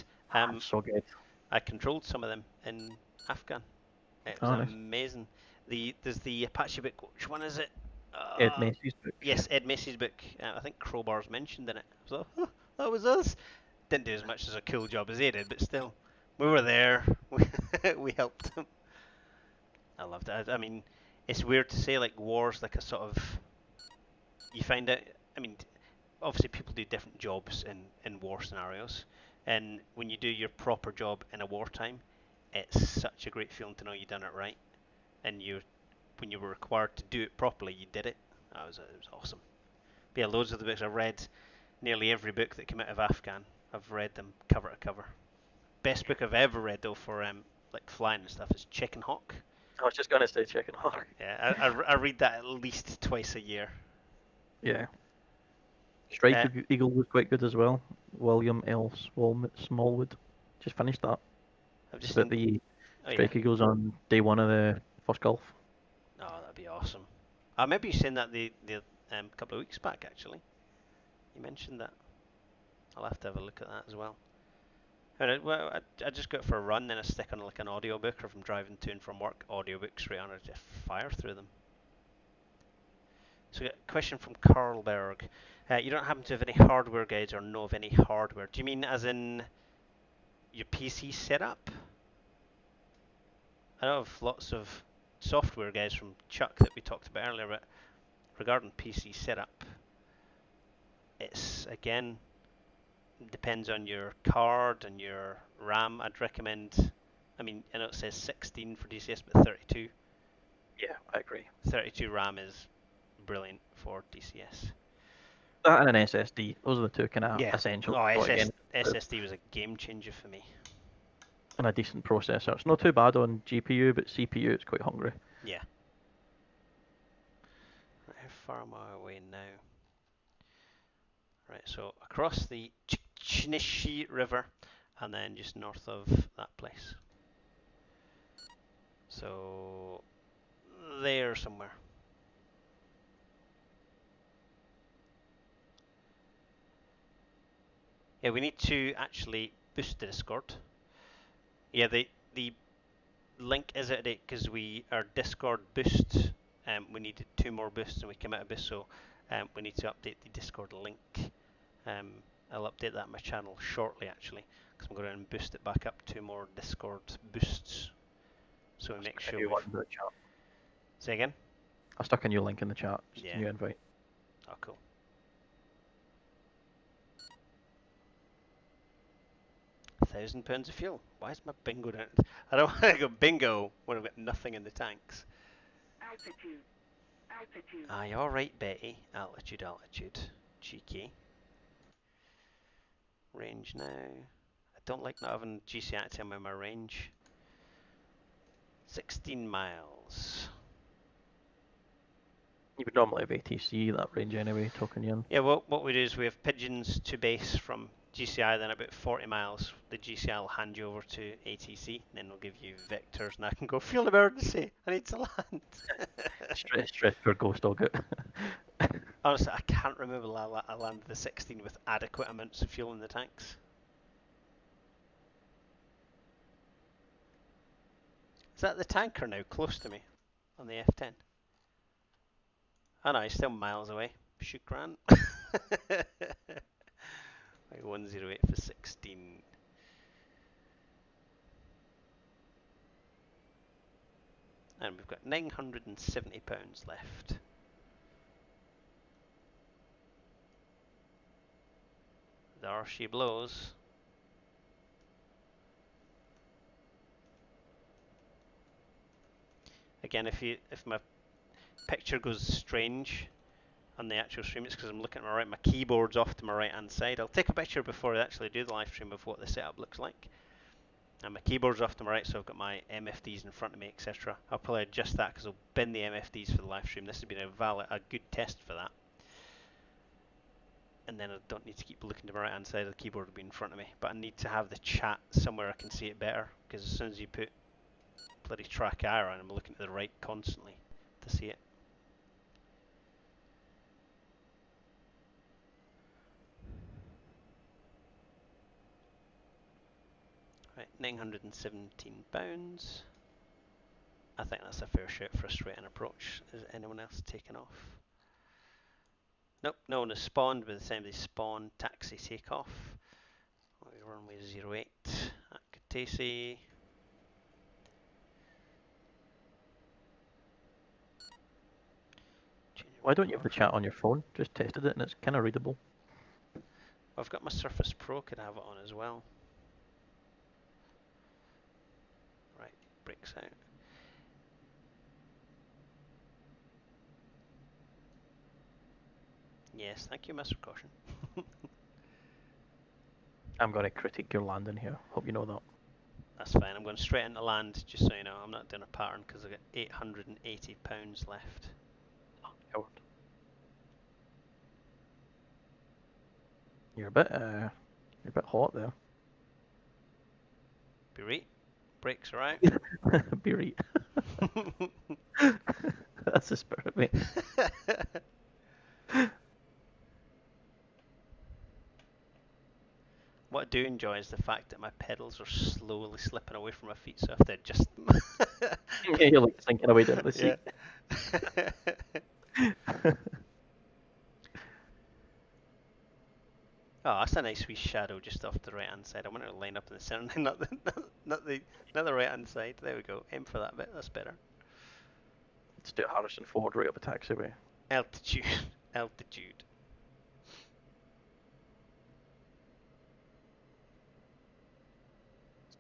So good. I controlled some of them in Afghan. It was nice. amazing. There's the Apache book. Which one is it? Ed Macy's book. Yes, Ed Macy's book. I think Crowbar's mentioned in it. So that was us. Didn't do as much as a cool job as they did, but still, we were there. We helped them. I loved it. I mean, it's weird to say like war's like a sort of. You find out. I mean, obviously people do different jobs in war scenarios, and when you do your proper job in a wartime, it's such a great feeling to know you've done it right, and when you were required to do it properly, you did it. It was awesome. But yeah, loads of the books I've read, nearly every book that came out of Afghan, I've read them cover to cover. Best book I've ever read though for like flying and stuff is Chicken Hawk. I was just gonna say Chicken Hawk. Yeah, I read that at least twice a year. Yeah. Strike Eagle was quite good as well. William L. Smallwood. Just finished that. I've just about the Strike Eagles on day one of the first Gulf. Oh, that'd be awesome. I remember you saying that the couple of weeks back actually. You mentioned that. I'll have to have a look at that as well. And I just go for a run, then I stick on like an audiobook, or if I'm driving to and from work, audiobooks straight on, I just fire through them. So we got a question from Carlberg. You don't happen to have any hardware guides or know of any hardware? Do you mean as in your PC setup? I know of lots of software guides from Chuck that we talked about earlier, but regarding PC setup, it's again depends on your card and your RAM. I'd recommend. I mean, I know it says 16 for DCS, but 32. Yeah, I agree. 32 RAM is brilliant for DCS. That and an SSD. Those are the two kind of essential. SSD was a game changer for me. And a decent processor. It's not too bad on GPU, but CPU it's quite hungry. Yeah. Right, how far am I away now? Right, so across the Chinishi River, and then just north of that place. So there somewhere. Yeah, we need to actually boost the Discord. Yeah, the link is out of date because our Discord boost. We needed 2 more boosts and we came out of boost, so we need to update the Discord link. I'll update that on my channel shortly actually, because I'm going to boost it back up 2 more Discord boosts. So we make sure. Say again. I stuck a new link in the chat. Just a new invite. Oh, cool. £1,000 of fuel. Why is my bingo down? I don't want to go bingo when I've got nothing in the tanks. Altitude. Aye, alright, Betty. Altitude. Cheeky. Range now. I don't like not having GCI to tell me my range. 16 miles. You would normally have ATC that range anyway, talking you in. Yeah, well, what we do is we have pigeons to base from GCI, then about 40 miles. The GCI will hand you over to ATC, then they'll give you vectors, and I can go, fuel emergency, I need to land. straight for Ghost Dog it. Honestly, I can't remember I landed the 16 with adequate amounts of fuel in the tanks. Is that the tanker now, close to me, on the F10? Oh no, he's still miles away. Shukran. Right, 108 for 16. And we've got £970 left. There she blows. Again, if my picture goes strange on the actual stream, it's because I'm looking at my right. My keyboard's off to my right hand side. I'll take a picture before I actually do the live stream of what the setup looks like. And my keyboard's off to my right, so I've got my MFDs in front of me, etc. I'll probably adjust that because I'll bin the MFDs for the live stream. This has been a good test for that. And then I don't need to keep looking to my right hand side. The keyboard will be in front of me, but I need to have the chat somewhere I can see it better, because as soon as you put bloody track IR on, I'm looking to the right constantly to see it. Right, £917. I think that's a fair shout for a straight-in approach. Is anyone else taken off? Nope, no one has spawned. By the time they spawn, taxi takeoff. Runway 08 at Katesi. Why don't you have the chat on your phone? Just tested it and it's kind of readable. I've got my Surface Pro, could have it on as well. Right, breaks out. Yes, thank you, Mr. Caution. I'm going to critique your landing here. Hope you know that. That's fine. I'm going straight into land, just so you know. I'm not doing a pattern because I've got £880 left. Oh, coward. You're a bit hot there. Be right. Brakes are out. Be right. That's the spirit, mate. What I do enjoy is the fact that my pedals are slowly slipping away from my feet, so I have to adjust them. Yeah, you're like sinking away down the seat. Yeah. Oh, that's a nice wee shadow just off the right hand side. I want to line up in the centre, not the right hand side. There we go. Aim for that bit. That's better. Let's do Harrison Ford right up a taxiway. Altitude. Altitude.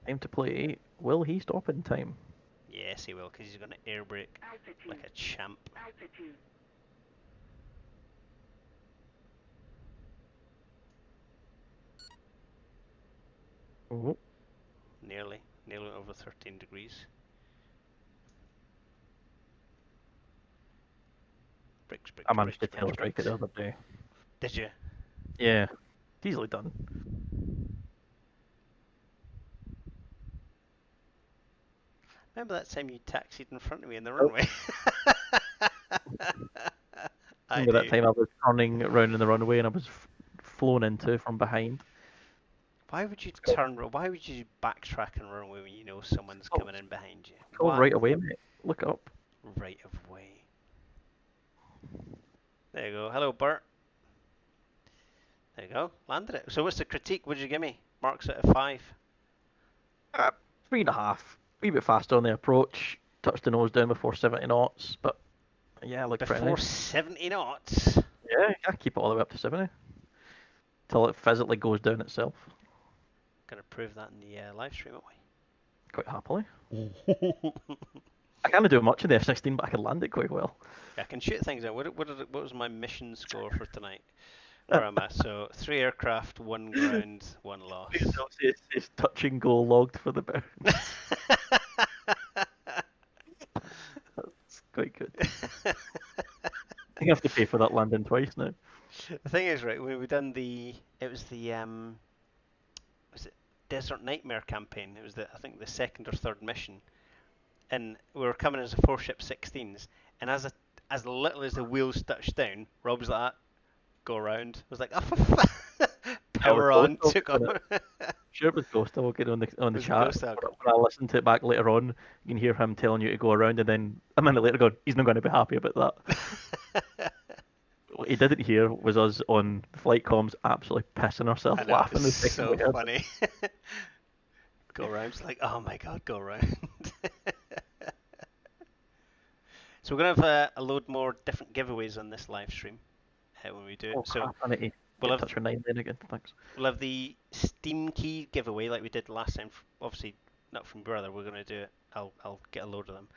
Time to play. Will he stop in time? Yes, he will, because he's going to air brake like a champ. Altitude. Oh, Nearly over 13 degrees. Brakes, brakes, I managed to brakes, tail brakes, strike it brakes. the other day. Did you? Yeah, easily done. Remember that time you taxied in front of me in the runway? Remember that time I was turning around in the runway and I was flown into from behind? Why would you turn? Why would you backtrack and run away when you know someone's coming in behind you? Go What? right away, mate. Look up. Right of way. There you go. Hello, Bert. There you go. Landed it. So what's the critique? What did you give me? Marks out of 5. 3.5. A wee bit faster on the approach. Touched the nose down before 70 knots, but yeah, looked pretty Before nice. 70 knots. Yeah, I keep it all the way up to 70. Till it physically goes down itself. Gonna prove that in the live stream, aren't Quite happily. we? I can't do much in the F-16, but I can land it quite well. I can shoot things out. What was my mission score for tonight? Where am I? So 3 aircraft, 1 ground, 1 loss. It's touch and go logged for the burn. That's quite good. I think I have to pay for that landing twice now. The thing is, right, we done it was it Desert Nightmare campaign? It was I think the 2nd or 3rd mission, and we were coming as a 4-ship 16s, and as little as the wheels touched down, Rob was like, go around. I was like, oh, power on, took on. Sure, it was Ghost. I will get on the Was chat. Ghost out? When I listen to it back later on, you can hear him telling you to go around, and then a minute later going, he's not going to be happy about that. What he didn't hear was us on flight comms absolutely pissing ourselves I know, laughing. The it's second so we heard it. funny. Go around, it's like, oh my god, go around. So we're going to have a load more different giveaways on this live stream when we do it. Oh So crap, I need to we'll get in have, touch with 9 then again, thanks. we'll have the Steam key giveaway like we did last time. Obviously, not from Brother, we're going to do it. I'll get a load of them.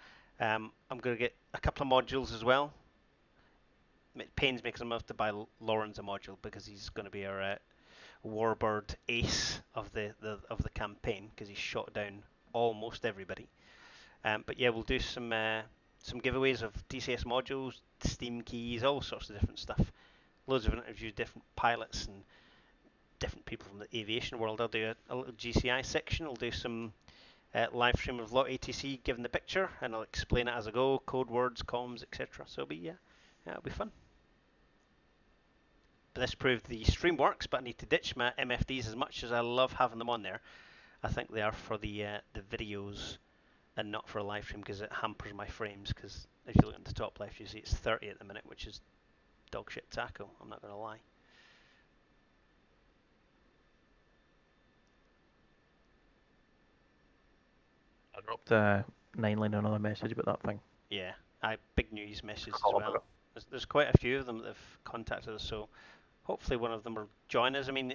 I'm going to get a couple of modules as well. It pains me because I'm going to have to buy Lawrence a module because he's going to be our Warbird ace of the campaign because he's shot down almost everybody. But yeah, we'll do some giveaways of DCS modules, Steam keys, all sorts of different stuff. Loads of interviews, different pilots and different people from the aviation world. I'll do a little GCI section. I'll do some live stream of lot ATC given the picture, and I'll explain it as I go, code words, comms, etc. So it'll be fun. But this proved the stream works, but I need to ditch my MFDs as much as I love having them on there. I think they are for the videos and not for a live stream because it hampers my frames. Because if you look at the top left, you see it's 30 at the minute, which is dog shit taco. I'm not going to lie. I dropped 9 another message about that thing. Yeah, big news messages as All about well. There's quite a few of them that have contacted us, so hopefully one of them will join us. I mean,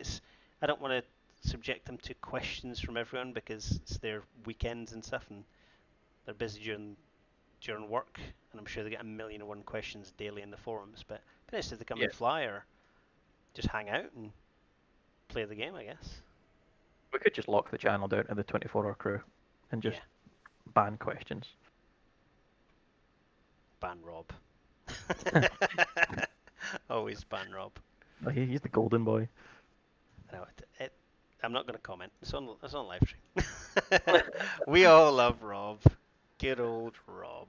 I don't want to subject them to questions from everyone because it's their weekends and stuff, and they're busy during work, and I'm sure they get 1,000,001 questions daily in the forums. But it's nice if they come and fly or just hang out and play the game, I guess. We could just lock the channel down to the 24-hour crew and just ban questions. Ban Rob. Always ban Rob. Oh, he's the golden boy. No, I'm not going to comment. It's on live stream. We all love Rob. Good old Rob.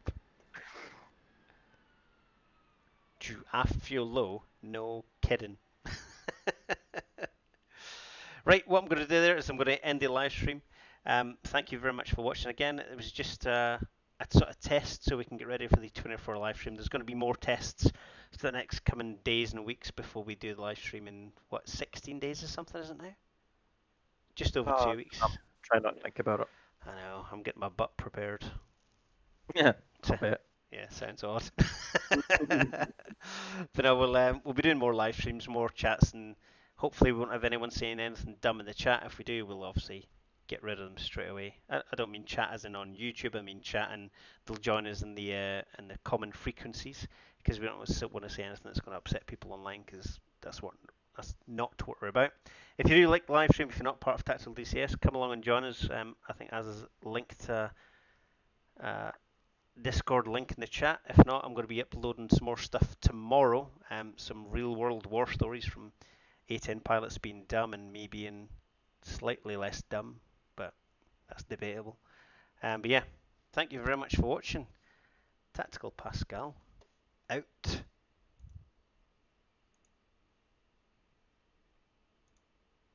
I feel low. No kidding. Right, what I'm going to do there is I'm going to end the live stream. Thank you very much for watching again. It was just a sort of test so we can get ready for the 24 live stream. There's going to be more tests for the next coming days and weeks before we do the live stream in, 16 days or something, isn't it now? Just over 2 weeks. I'm trying not to think about it. I know, I'm getting my butt prepared. Yeah, I bet. Yeah, sounds odd. But no, we'll be doing more live streams, more chats, and hopefully we won't have anyone saying anything dumb in the chat. If we do, we'll obviously get rid of them straight away. I don't mean chat as in on YouTube. I mean chat, and they'll join us in the common frequencies because we don't want to say anything that's going to upset people online because that's not what we're about. If you do like the live stream, if you're not part of Tactical DCS, come along and join us. I think as is linked to Discord link in the chat. If not, I'm going to be uploading some more stuff tomorrow. Some real world war stories from A10 pilots being dumb and me being slightly less dumb, but that's debatable. But yeah, thank you very much for watching. Tactical Pascal out.